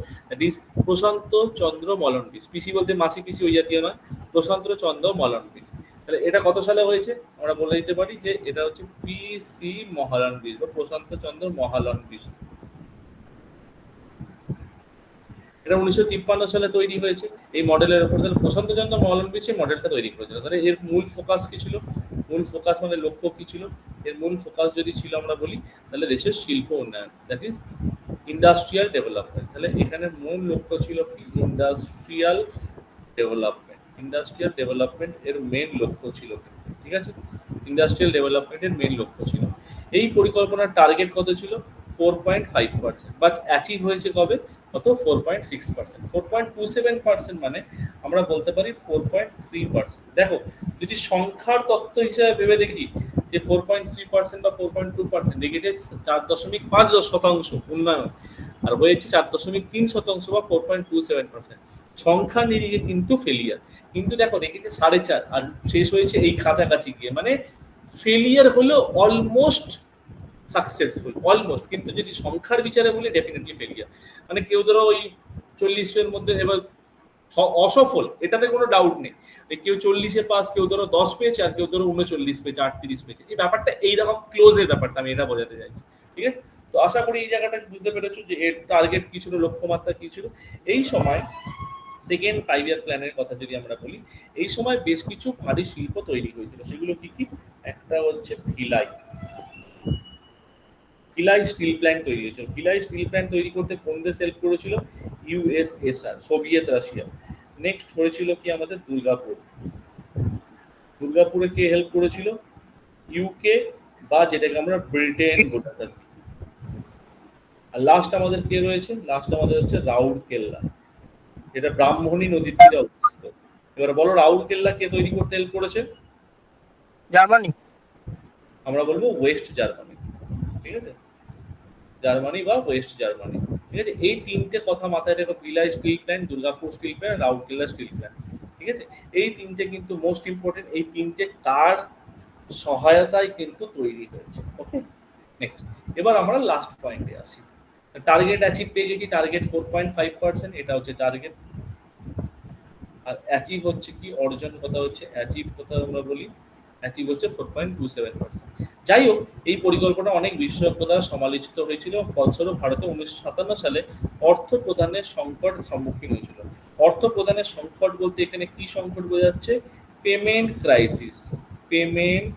প্রশান্ত চন্দ্র মহলানবিশ, পিসি বলতে মাসি পিসি ওই জাতীয় নয়, প্রশান্ত চন্দ্র মহলানবিশ। তাহলে এটা কত সালে হয়েছে আমরা বলে দিতে পারি যে এটা হচ্ছে পিসি মহলানবিশ বা প্রশান্ত চন্দ্র মহলানবিশ। এটা 1953 সালে তৈরি হয়েছে এই মডেলের উপর। তাহলে প্রশান্ত চন্দ্র মহলানবিশ এই মডেলটা তৈরি করেছিল। তাহলে এর মূল ফোকাস কি ছিল? মূল ফোকাস মানে লক্ষ্য কি ছিল? এর মূল ফোকাস যদি ছিল আমরা বলি তাহলে দেশের শিল্প উন্নয়ন, দ্যাট ইজ ইন্ডাস্ট্রিয়াল ডেভেলপমেন্ট। তাহলে এখানে মূল লক্ষ্য ছিল কি? Industrial development. ইন্ডাস্ট্রিয়াল ডেভেলপমেন্ট এর মেন লক্ষ্য ছিল। ঠিক আছে, ইন্ডাস্ট্রিয়াল ডেভেলপমেন্টের মেন লক্ষ্য ছিল। এই পরিকল্পনার টার্গেট কত ছিল? 4.5%, বাট অ্যাচিভ হয়েছে কবে? কত? 4.6%। 4.27% মানে আমরা বলতে পারি 4.3%। দেখো, যদি সংখ্যার তত্ত্ব হিসেবে ভেবে দেখি যে 4.3% বা 4.2%, নেগেটিভ 4.5% উন্নয়ন, আর হয়েছে 4.3% বা 4.27%। সংখ্যা নিরিখে কিন্তু ফেলিয়ার। কিন্তু দেখো দেখেছে 4.5 আর শেষ হয়েছে এই কাছাকাছি গিয়ে, মানে ফেলিয়ার হলো অলমোস্ট সাকসেসফুল, অলমোস্ট। কিন্তু যদি সংখ্যার বিচারে বলি ডেফিনেটলি ফেলিয়ার। মানে কেউ ধরো ওই 40-এর মধ্যে এবার অসফল, এটাতে কোনো ডাউট নেই। কেউ 40-এ পাস, কেউ ধরো 10 পেয়েছে, আর কেউ ধরো 39 পেয়েছে, 38 পেয়েছে। এই ব্যাপারটা এইরকম ক্লোজের ব্যাপারটা আমি এটা বোঝাতে চাইছি। ঠিক আছে, তো আশা করি এই জায়গাটা বুঝতে পেরেছো যে এর টার্গেট কি ছিল, লক্ষ্যমাত্রা কি ছিল। এই সময় সেকেন্ড 5 ইয়ার প্ল্যানের কথা যদি আমরা বলি, এই সময় বেশ কিছু ভারী শিল্প তৈরি হয়েছিল। সেগুলো কি কি? একটা হচ্ছে ভিলাই। ভিলাই স্টিল প্ল্যান্ট তৈরি হয়েছিল। ভিলাই স্টিল প্ল্যান্ট তৈরি করতে কোন দেশ হেল্প করেছিল? USSR, Soviet Russia. নেক্সট হয়েছিল কি আমাদের? দুর্গাপুর। দুর্গাপুরে কে হেল্প করেছিল? ইউকে বা যেটাকে আমরা ব্রিটেন বলে থাকি। আর লাস্ট আমাদের কে রয়েছে? লাস্ট আমাদের হচ্ছে রাউরকেল্লা, যেটা ব্রাহ্মণী নদীর তীরে অবস্থিত। এবার বলো রাউরকেল্লা কে তৈরি করতে হেল্প করেছে? জার্মানি। আমরা বলবো ওয়েস্ট জার্মানি। ঠিক আছে, জার্মানি বা ওয়েস্ট জার্মানি। ঠিক আছে, এই তিনটে কথা মাথায় রেখো। Villi steel plant, Durgapur steel plant, Rourkela steel plant. ঠিক আছে, এই তিনটে কিন্তু মোস্ট ইম্পর্টেন্ট। এই তিনটে কার সহায়তায় কিন্তু তৈরি হয়েছে। ওকে, নেক্সট এবার আমরা লাস্ট পয়েন্টে আসি। টার্গেট অ্যাচিভ পেয়ে গেছি, টার্গেট 4.5%, এটা হচ্ছে টার্গেট। আর অ্যাচিভ হচ্ছে কি? অর্জন কথা হচ্ছে অ্যাচিভ কথা আমরা বলি, অ্যাচিভ হচ্ছে 4.27%। যাই হোক, এই পরিকল্পনা অনেক বিশেষজ্ঞ দ্বারা সমালোচিত হয়েছিল। ফলস্বরূপ ভারতে 1957 সালে অর্থ প্রদানের সংকট সম্মুখীন হয়েছিল। অর্থ প্রদানের সংকট বলতে এখানে কি সংকট বোঝাচ্ছে? Payment crisis. Payment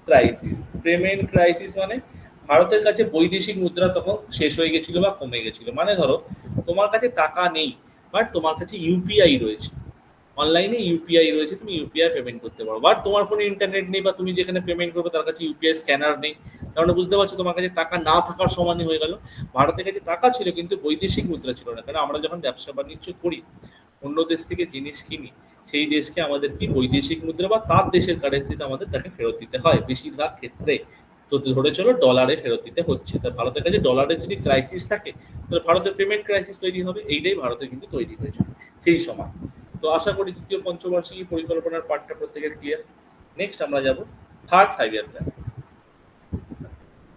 crisis, payment crisis মানে ভারতের কাছে বৈদেশিক মুদ্রা তখন শেষ হয়ে গেছিল বা কমে গেছিল। মানে ধরো তোমার কাছে টাকা নেই, বাট তোমার কাছে ইউপিআই রয়েছে, অনলাইনে ইউপিআই রয়েছে, তুমি ইউপিআই পেমেন্ট করতে পারো। বাট তোমার ফোনে ইন্টারনেট নেই, বা তুমি যেখানে পেমেন্ট করবে তার কাছে ইউপিআই স্ক্যানার নেই। কারণ বুঝতে পারছো তোমার কাছে টাকা না থাকার সমানই হয়ে গেল। ভারতের কাছে টাকা ছিল কিন্তু বৈদেশিক মুদ্রা ছিল না। কারণ আমরা যখন ব্যবসা বাণিজ্য করি, অন্য দেশ থেকে জিনিস কিনি, সেই দেশকে আমাদের কি বৈদেশিক মুদ্রা বা তার দেশের কারেন্সিতে আমাদের তাকে ফেরত দিতে হয় বেশিরভাগ ক্ষেত্রে। তো ধরে চলো ডলারে ফেরত দিতে হচ্ছে। তা ভারতের কাছে ডলারের যদি ক্রাইসিস থাকে তাহলে ভারতের পেমেন্ট ক্রাইসিস তৈরি হবে। এইটাই ভারতে কিন্তু তৈরি হয়েছিল সেই সময়। তো আশা করি দ্বিতীয় পঞ্চবার্ষিকী পরিকল্পনার পার্টটা প্রত্যেকের ক্লিয়ার। নেক্সট আমরা যাব third 5 year plan.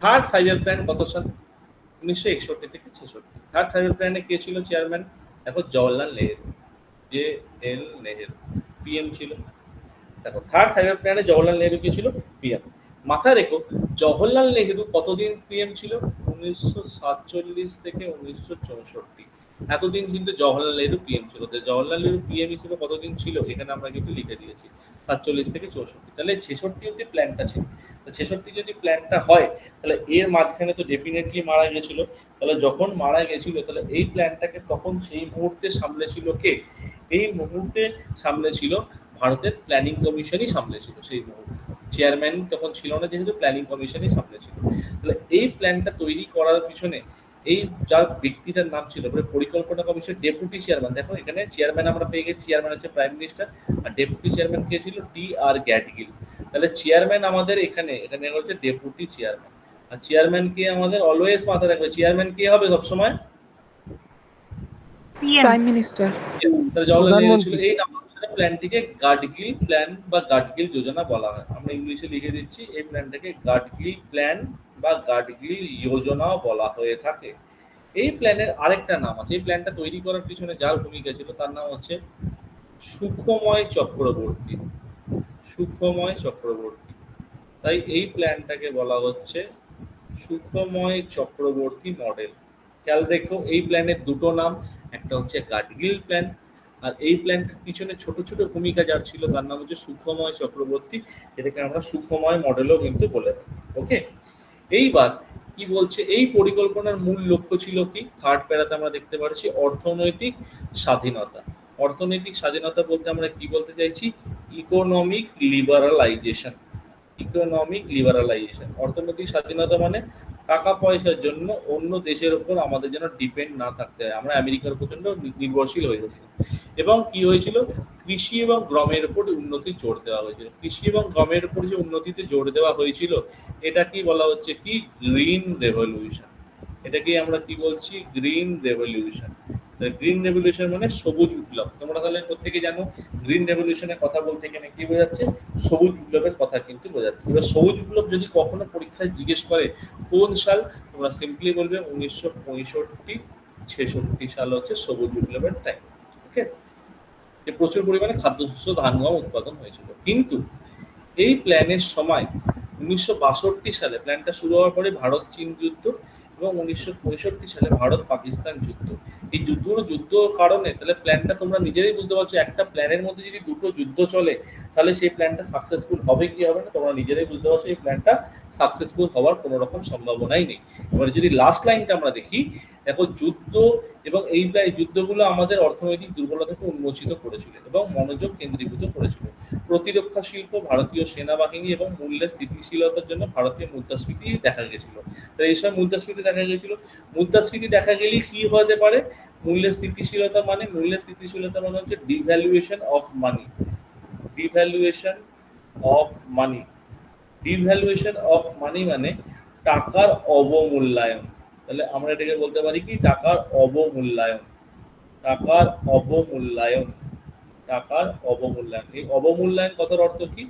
Third 5 year plan কত সাল? 1961 থেকে 66। থার্ড 5 ইয়ার প্ল্যানে কে ছিল চেয়ারম্যান? দেখো জওহরলাল নেহেরু, JL নেহেরু পিএম ছিল। দেখো থার্ড 5 ইয়ার প্ল্যানে জওহরলাল নেহেরু কে ছিল? পিএম। মাথায় রেখো জওহরলাল নেহেরু কতদিন পিএম ছিল? 1947 থেকে 1964, এতদিন কিন্তু জওহরলাল নেহেরু পিএম ছিল। জওহরলাল নেহেরু পিএম হিসেবে কতদিন ছিল এখানে আমরা কিন্তু লিখে দিয়েছি, 47 থেকে 64। তাহলে 66 অব্দি প্ল্যানটা ছিল। 66 যদি প্ল্যানটা হয় তাহলে এর মাঝখানে তো ডেফিনেটলি মারা গেছিল। তাহলে যখন মারা গেছিল তাহলে এই প্ল্যানটাকে তখন সেই মুহূর্তে সামলেছিল কে? এই মুহূর্তে সামলেছিল ভারতের প্ল্যানিং কমিশনই সামলেছিল। সেই মুহূর্তে চেয়ারম্যান তখন ছিল না, যেহেতু প্ল্যানিং কমিশনই সামলেছিল। তাহলে এই প্ল্যানটা তৈরি করার পিছনে এই যার ব্যক্তিটার নাম ছিল পরিকল্পনা কমিশন ডেপুটি চেয়ারম্যান। দেখো এখানে চেয়ারম্যান আমরা পেয়ে গেছি, চেয়ারম্যান হচ্ছে প্রাইম মিনিস্টার, আর ডেপুটি চেয়ারম্যান কে ছিল? DR গ্যাডগিল। তাহলে চেয়ারম্যান আমাদের এখানে হচ্ছে ডেপুটি চেয়ারম্যান। আর চেয়ারম্যান কে আমাদের অলওয়েজ মাথায় রাখবে, চেয়ারম্যান কে হবে সবসময়? পিএম। Prime minister. তাহলে জওয়াহরলাল নেহরু ছিল। প্রধানমন্ত্রী। এই নাম প্ল্যানটিকে গাডগিল প্ল্যান বা গাডগিল যোজনা বলা হয়। আমরা ইংলিশে লিখে দিচ্ছি, এই প্ল্যানটাকে গাডগিল প্ল্যান বা গাডগিল যোজনাও বলা হয়ে থাকে। এই প্ল্যানের আরেকটা নাম আছে, এই প্ল্যানটা তৈরি করার পিছনে যার ভূমিকা ছিল তার নাম হচ্ছে সুখময় চক্রবর্তী। সুখময় চক্রবর্তী। তাই এই প্ল্যানটাকে বলা হচ্ছে সুখময় চক্রবর্তী মডেল। খেয়াল রেখো, এই প্ল্যানের দুটো নাম, একটা হচ্ছে গাডগিল প্ল্যান, আর এই প্ল্যানটার পিছনে ছোট ছোট ভূমিকা যার ছিল তার নাম হচ্ছে সুখময় চক্রবর্তী। এটাকে আমরা সুখময় মডেলও কিন্তু বলে থাকি। ওকে, এইবার কি বলছে, এই পরিকল্পনার মূল লক্ষ্য ছিল কি? থার্ড প্যারাতে আমরা দেখতে পাচ্ছি অর্থনৈতিক স্বাধীনতা। অর্থনৈতিক স্বাধীনতা বলতে আমরা কি বলতে চাইছি? Economic liberalisation. ইকোনমিক লিবারালাইজেশন, অর্থনৈতিক স্বাধীনতা মানে টাকা পয়সার জন্য অন্য দেশের উপর আমাদের যেন ডিপেন্ড না থাকতে হয়। আমরা আমেরিকার উপর জন্য নির্ভরশীল হয়ে গেছি। এবং কি হয়েছিল? কৃষি এবং গ্রামের উপর উন্নতি জোর দেওয়া হয়েছিল। কৃষি এবং গ্রামের উপর যে উন্নতিতে জোর দেওয়া হয়েছিল, এটা কি বলা হচ্ছে কি? Green revolution. এটাকে আমরা কি বলছি? Green revolution. গ্রিন রেভলিউশন মানে সবুজ বিপ্লব। তোমরা তাহলে প্রত্যেকে জানো গ্রিন রেভলিউশনের কথা বলতে গেলে কি বোঝাচ্ছে? সবুজ বিপ্লবের কথা কিন্তু বোঝাচ্ছে। এবার সবুজ বিপ্লব যদি কখনো পরীক্ষায় জিজ্ঞেস করে কোন সাল, তোমরা সিম্পলি বলবে 1965-66 সাল হচ্ছে সবুজ বিপ্লবের টাইম। ওকে, যে প্রচুর পরিমাণে খাদ্যশস্য ধান গম উৎপাদন হয়েছিল। কিন্তু এই প্ল্যানের সময় 1962 সালে প্ল্যানটা শুরু হওয়ার পরে ভারত চীন যুদ্ধ এবং 1965 সালে ভারত পাকিস্তান যুদ্ধ। এই যুদ্ধ কারণে তাহলে প্ল্যানটা তোমরা নিজেরাই বুঝতে পারছো, একটা প্ল্যানের মধ্যে যদি দুটো যুদ্ধ চলে তাহলে সেই প্ল্যানটা সাকসেসফুল হবে কি হবে না, তোমরা নিজেরাই বুঝতে পারছো এই প্ল্যানটা সাকসেসফুল হওয়ার কোনো রকম সম্ভাবনাই নেই। এবারে যদি লাস্ট লাইনটা আমরা দেখি, দেখো যুদ্ধ এবং এই যুদ্ধগুলো আমাদের অর্থনৈতিক দুর্বলতাকে উন্মোচিত করেছিল এবং মনোযোগ কেন্দ্রীভূত করেছিল। প্রতিরক্ষা শিল্প, ভারতীয় সেনাবাহিনী এবং মূল্যের স্থিতিশীলতার জন্য ভারতীয় মুদ্রাস্ফীতি দেখা গেছিল। তো এই সময় মুদ্রাস্ফীতি দেখা গেছিল। মুদ্রাস্ফীতি দেখা গেলে কি হতে পারে? মূল্যের স্থিতিশীলতা মানে হচ্ছে devaluation of money. Devaluation of money. Devaluation of money মানে টাকার অবমূল্যায়ন। তাহলে আমরা এটাকে বলতে পারি কি? টাকার অবমূল্যায়ন। টাকার অবমূল্যায়ন। টাকার অবমূল্যায়ন। এই অবমূল্যায়ন কথার অর্থ কি?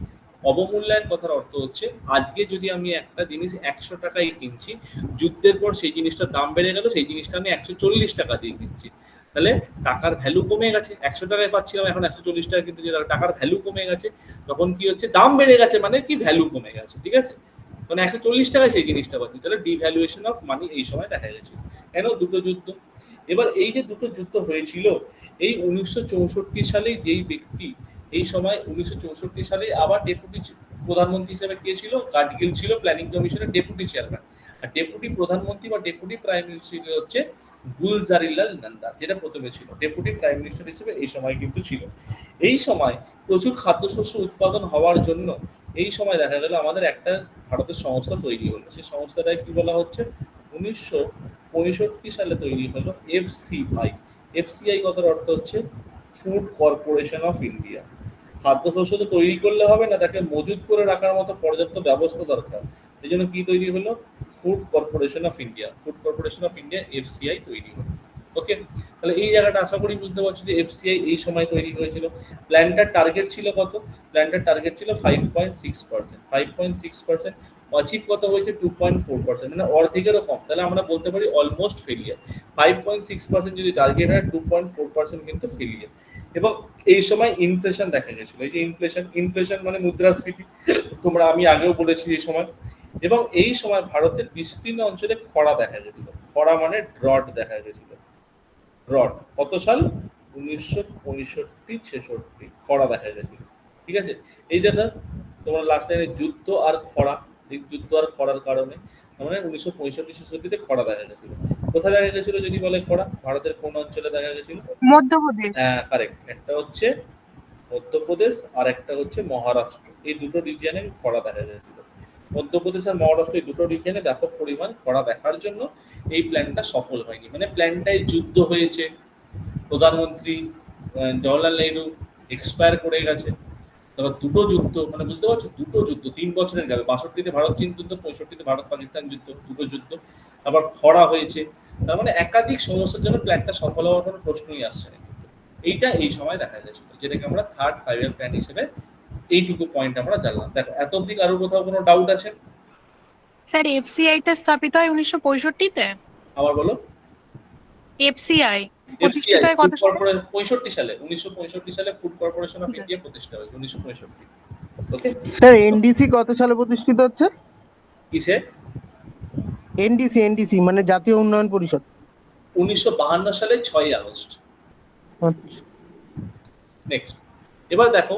অবমূল্যায়ন কথার অর্থ হচ্ছে আজকে যদি আমি একটা জিনিস 100 টাকায় কিনছি, যুদ্ধের পর সেই জিনিসটার দাম বেড়ে গেল, সেই জিনিসটা আমি 140 টাকা দিয়ে কিনছি, তাহলে টাকার ভ্যালু কমে গেছে। 100 টাকায় পাচ্ছিলাম, এখন 140 টাকা কিন্তু টাকার ভ্যালু কমে গেছে। তখন কি হচ্ছে? দাম বেড়ে গেছে মানে কি? ভ্যালু কমে গেছে। ঠিক আছে, মানে 140 টাকায় সেই জিনিসটা পাচ্ছি, তাহলে ডিভ্যালুয়েশন অফ মানি এই সময় দেখা গেছে। কেন? দুটো যুদ্ধ। এবার এই যে দুটো যুদ্ধ হয়েছিল, এই 1964 সালে যেই ব্যক্তি, এই সময় 1964 সালে আবার ডেপুটি প্রধানমন্ত্রী হিসেবে কে ছিল? গাডগিল ছিল, প্ল্যানিং কমিশনের ডেপুটি চেয়ারম্যান। আর ডেপুটি প্রধানমন্ত্রী বা ডেপুটি প্রাইম মিনিস্টার হচ্ছে গুলজারিলাল নন্দা, যেটা প্রথমে ছিল ডেপুটি প্রাইম মিনিস্টার হিসেবে এই সময় কিন্তু ছিল। এই সময় প্রচুর খাদ্যশস্য উৎপাদন হওয়ার জন্য এই সময় দেখা গেল আমাদের একটা ভারতের সংস্থা তৈরি হলো। সেই সংস্থাটায় কি বলা হচ্ছে? 1965 সালে তৈরি হলো এফসিআই। এফসিআই কথার অর্থ হচ্ছে ফুড কর্পোরেশন অফ ইন্ডিয়া। খাদ্যশস্য তো তৈরি করলে হবে না, তাকে মজুত করে রাখার মতো পর্যাপ্ত ব্যবস্থা দরকার। এই জন্য কি তৈরি হলো? Food corporation of India. Food corporation of India FCI তৈরি হলো। ওকে, তাহলে এই জায়গাটা আশা করি বুঝতে পারছো যে এফসিআই এই সময় তৈরি হয়েছিল। প্ল্যানটার টার্গেট ছিল কত? প্ল্যানটার টার্গেট ছিল 5.6%। 5.6% অ্যাচিভ কত হয়েছে? 2.4%, মানে অর্ধেকেরও কম। তাহলে আমরা বলতে পারি অলমোস্ট ফেলিয়ার। 5.6% যদি টার্গেট হয়, 2.4% কিন্তু ফেলিয়ার। এবং এই সময় ইনফ্লেশন দেখা গেছিল। এই যে ইনফ্লেশন মানে মুদ্রাস্ফীতি, তোমরা আমি আগেও বলেছি এই সময়। এবং এই সময় ভারতের বিস্তীর্ণ অঞ্চলে খরা দেখা গেছিল। খরা মানে ড্রট দেখা গেছিল। ড্রট কত সাল? 1965-66 খরা দেখা গেছিল। ঠিক আছে, এই দেখো তোমার লাস্ট লাইনে যুদ্ধ আর খরা, যুদ্ধ আর খরার কারণে মানে 1965-66 খরা দেখা গেছিল। কোথায় দেখা গেছিল যদি বলে খরা? ভারতের কোন অঞ্চলে দেখা গেছিল? মধ্যপ্রদেশ। হ্যাঁ, কারেক্ট। একটা হচ্ছে মধ্যপ্রদেশ আর একটা হচ্ছে মহারাষ্ট্র। এই দুটো রিজিয়নে খরা দেখা গেছিল। মধ্যপ্রদেশ আর মহারাষ্ট্র এই দুটো রিজিয়নে ব্যাপক পরিমাণ খরা দেখার জন্য এই প্ল্যানটা সফল হয়নি। মানে প্ল্যানটাই যুদ্ধ হয়েছে, প্রধানমন্ত্রী জওয়াহরলাল নেহরু এক্সপায়ার করে গেছে, তারপর দুটো যুদ্ধ, মানে বুঝতে পারছো, দুটো যুদ্ধ 3 বছরের গ্যাপে, 62-তে ভারত চীন যুদ্ধ, 65-তে ভারত পাকিস্তান যুদ্ধ, দুটো যুদ্ধ। আবার খরা হয়েছে, তার মানে একাধিক সমস্যার জন্য প্ল্যানটা সফল হওয়ার কোনো প্রশ্নই আসছে না। এইটা এই সময় দেখা গেছিল, যেটাকে আমরা থার্ড 5-year প্ল্যান হিসেবে এইটুকু পয়েন্ট আমরা জানলাম। দেখো এত অব্দি কারোর কোথাও কোনো ডাউট আছে? স্যার এফসিআই টা স্থাপিত হয় 1965-তে। আবার বলো। এফসিআই এফসিআই প্রতিষ্ঠিত হয় ফুড কত সালে? কর্পোরেশন 65 সালে, 1965 সালে ফুড কর্পোরেশন অফ ঠিক ইন্ডিয়া আছে। প্রতিষ্ঠা হয়েছে 1965। ওকে। স্যার এনডিসি কত সালে প্রতিষ্ঠিত হচ্ছে? কিসে? এনডিসি মানে জাতীয় উন্নয়ন পরিষদ। 1952 সালে 6ই আগস্ট। আচ্ছা। নেক্সট, এবার দেখো,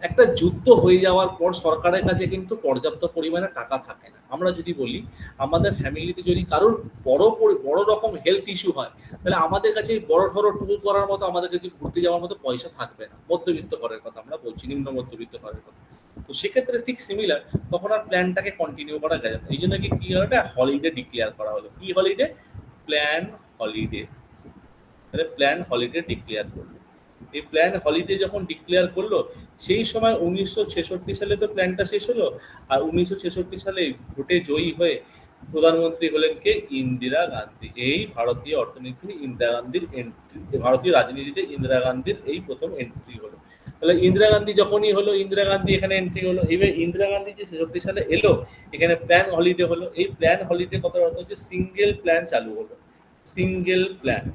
একটা যুদ্ধ হয়ে যাওয়ার পর সরকারের কাছে কিন্তু পর্যাপ্ত পরিমাণে টাকা থাকে না। আমরা যদি বলি আমাদের ফ্যামিলিতে যদি কারোর বড় রকম হেলথ ইস্যু হয়, তাহলে আমাদের কাছে বড় ধরো ট্যুর করার মতো, আমাদের কাছে ঘুরতে যাওয়ার মতো পয়সা থাকবে না। মধ্যবিত্ত ঘরের কথা আমরা বলছি, নিম্ন মধ্যবিত্ত ঘরের কথা। তো সেক্ষেত্রে ঠিক সিমিলার, তখন আর প্ল্যানটাকে কন্টিনিউ করা যায় না। এই জন্য কি হলো, একটা হলিডে ডিক্লেয়ার করা হলো। কি হলিডে? Plan holiday. তাহলে প্ল্যান হলিডে ডিক্লেয়ার করলো। এই প্ল্যান হলিডে যখন ডিক্লেয়ার করলো, সেই সময় 1966 সালে তো প্ল্যানটা শেষ হলো। আর 1966 সালে ভোটে জয়ী হয়ে প্রধানমন্ত্রী হলেন কে? ইন্দিরা গান্ধী। এই ভারতীয় অর্থনীতি ইন্দিরা গান্ধীর এন্ট্রি, ভারতীয় রাজনীতিতে ইন্দিরা গান্ধীর এই প্রথম এন্ট্রি হলো। তাহলে ইন্দিরা গান্ধী যখনই হলো, ইন্দিরা গান্ধী এখানে এন্ট্রি হলো। এবার ইন্দিরা গান্ধী যে 66 সালে এলো, এখানে প্ল্যান হলিডে হলো। এই প্ল্যান হলিডে কথার অর্থ হচ্ছে সিঙ্গেল প্ল্যান চালু হলো। Single plan.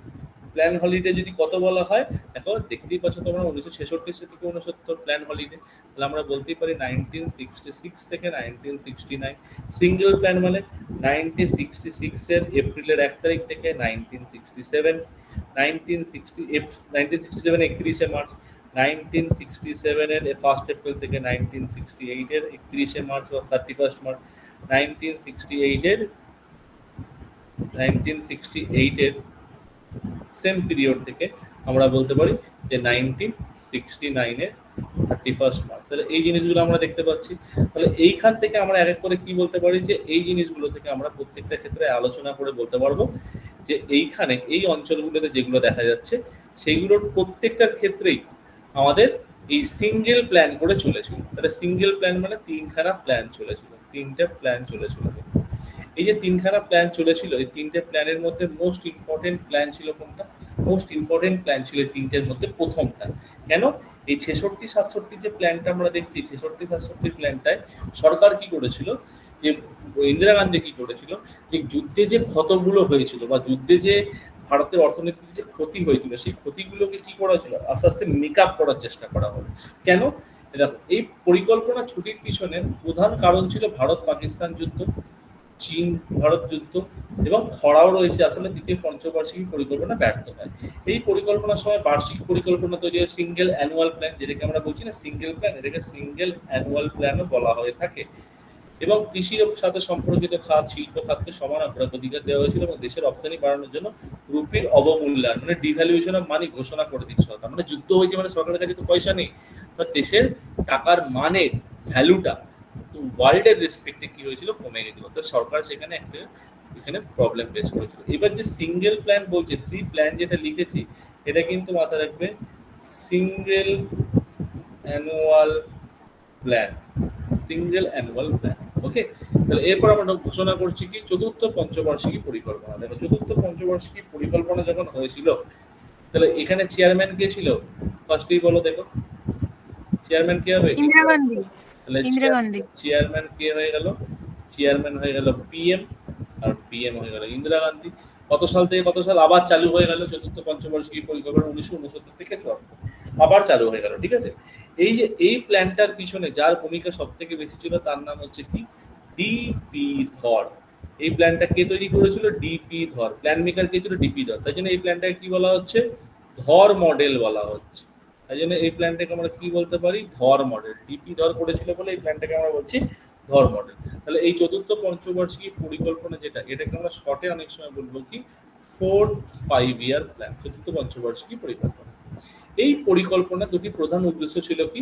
প্ল্যান হলিডে যদি কত বলা হয়, দেখো দেখতেই পাচ্ছ তোমরা, 1966 থেকে 69 প্ল্যান হলিডে। তাহলে আমরা বলতেই পারি 1966 থেকে 1969। সিঙ্গেল প্ল্যান মানে 1966 এর এপ্রিলের 1 তারিখ থেকে 1967, 1967 31শে মার্চ, 1967 এর 1 এপ্রিল থেকে 1968 এর 31শে মার্চ বা 31 মার্চ, 1968 এর সেম পিরিয়ড থেকে আমরা বলতে পারি যে 1969 এর 31 মার্চ। তাহলে এই জিনিসগুলো আমরা দেখতে পাচ্ছি। তাহলে এইখান থেকে আমরা এক এক করে কি বলতে পারি, যে এই জিনিসগুলো থেকে আমরা প্রত্যেকটা ক্ষেত্রে আলোচনা করে বলতে পারবো যে এইখানে এই অঞ্চলগুলোতে যেগুলো দেখা যাচ্ছে, সেইগুলোর প্রত্যেকটার ক্ষেত্রেই আমাদের এই সিঙ্গেল প্ল্যান করে চলেছিল। তাহলে সিঙ্গেল প্ল্যান মানে 3খানা প্ল্যান চলেছিল, 3টে প্ল্যান চলেছিল। এই যে 3খানা প্ল্যান চলেছিল, এই 3টে প্ল্যানের মধ্যে মোস্ট ইম্পর্টেন্ট প্ল্যান ছিল কোনটা? মোস্ট ইম্পর্টেন্ট প্ল্যান ছিল এই 3টের মধ্যে প্রথমটা। কেন? এই 66-67 যে প্ল্যানটা আমরা দেখছি, 66-67 প্ল্যানটায় সরকার কি করেছিল, যে ইন্দিরা গান্ধী কি করেছিল, যে যুদ্ধে যে ক্ষতগুলো হয়েছিল বা যুদ্ধে যে ভারতের অর্থনীতির যে ক্ষতি হয়েছিল, সেই ক্ষতিগুলোকে কি করা হয়েছিল, আস্তে আস্তে মেক আপ করার চেষ্টা করা হলো। কেন? দেখো, এই পরিকল্পনা ছুটির পিছনে প্রধান কারণ ছিল ভারত পাকিস্তান যুদ্ধ, চীন ভারত যুদ্ধ এবং খরাও রয়েছে। আসলে তৃতীয় পঞ্চবার্ষিকী পরিকল্পনা ব্যর্থ হয়। এই পরিকল্পনার সময় বার্ষিক পরিকল্পনা তৈরি হয়, সিঙ্গেল অ্যানুয়াল প্ল্যান, যেটাকে আমরা বলছি না সিঙ্গেল প্ল্যান, এটাকে সিঙ্গেল অ্যানুয়াল প্ল্যানও বলা হয়ে থাকে। এবং কৃষির সাথে সম্পর্কিত খাত, শিল্প খাতকে সমান অগ্রাধিকার দেওয়া হয়েছিল এবং দেশের রপ্তানি বাড়ানোর জন্য রুপির অবমূল্যায়ন মানে ডিভ্যালুয়েশন অফ মানি ঘোষণা করে দিচ্ছে সরকার। মানে যুদ্ধ হয়েছে মানে সরকারের কাছে তো পয়সা নেই, তো দেশের টাকার মানের ভ্যালুটা ওয়ার্ল্ডের রেসপেক্টে কি হয়েছিল, কমে গেছিল। তো সরকার সেখানে একটা এখানে প্রবলেম ফেস করেছিল। এবার যে সিঙ্গেল প্ল্যান বলছে, 3 প্ল্যান যেটা লিখেছি, এটা কিন্তু মাথায় রাখবে, single annual plan, single annual plan. Okay. তাহলে এরপর আমরা ঘোষণা করছি কি, চতুর্থ পঞ্চবার্ষিকী পরিকল্পনা। দেখো চতুর্থ পঞ্চবার্ষিকী পরিকল্পনা যখন হয়েছিল, তাহলে এখানে চেয়ারম্যান কে ছিল, ফার্স্টেই বলো দেখো, চেয়ারম্যান কে হবে? ইন্দিরা গান্ধী। তাহলে ইন্দিরা গান্ধী। চেয়ারম্যান কে হয়ে গেল? চেয়ারম্যান হয়ে গেল পিএম, আর পিএম হয়ে গেল ইন্দিরা গান্ধী। কত সাল থেকে কত সাল আবার চালু হয়ে গেল চতুর্থ পঞ্চবার্ষিকী পরিকল্পনা? 1969 থেকে 74 আবার চালু হয়ে গেল। ঠিক আছে। এই যে এই প্ল্যানটার পিছনে যার ভূমিকা সব থেকে বেশি ছিল, তার নাম হচ্ছে কি, ডিপি ধর। এই প্ল্যানটা কে তৈরি করেছিল? ডিপি ধর। প্ল্যান মেকার কে ছিল? ডিপি ধর। তাই জন্য এই প্ল্যানটাকে কি বলা হচ্ছে? ধর মডেল বলা হচ্ছে। তাই জন্য এই প্ল্যানটাকে আমরা কি বলতে পারি? ধর মডেল। ডিপি ধর করেছিল বলে এই প্ল্যানটাকে আমরা বলছি ধর মডেল। তাহলে এই চতুর্থ পঞ্চবার্ষিকী পরিকল্পনা যেটা, এটাকে আমরা শর্টে অনেক সময় বলবো কি, 4th 5-year প্ল্যান, চতুর্থ পঞ্চবার্ষিকী পরিকল্পনা। এই পরিকল্পনা দুটি প্রধান উদ্দেশ্য ছিল কি,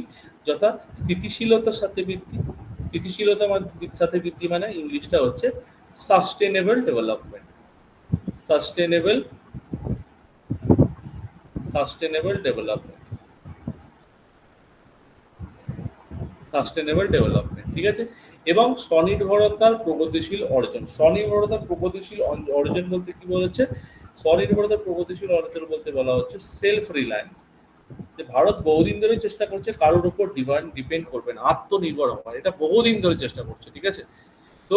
যথা স্থিতিশীলতার সাথে বৃদ্ধি, স্থিতিশীলতার সাথে বৃদ্ধি মানে ইংলিশটা হচ্ছে sustainable development, sustainable development. Sustainable development, ঠিক আছে। এবং স্বনির্ভরতার প্রগতিশীল অর্জন। স্বনির্ভরতার প্রগতিশীল অর্জন বলতে কি বলেছে? স্বনির্ভরতার প্রগতিশীল অর্জন বলতে বলা হচ্ছে সেলফ রিলায়েন্স। যে ভারত বহুদিন ধরে চেষ্টা করছে কারোর উপর ডিপেন্ড করবে না, আত্মনির্ভর হওয়ার, এটা বহুদিন ধরে চেষ্টা করছে, ঠিক আছে। তো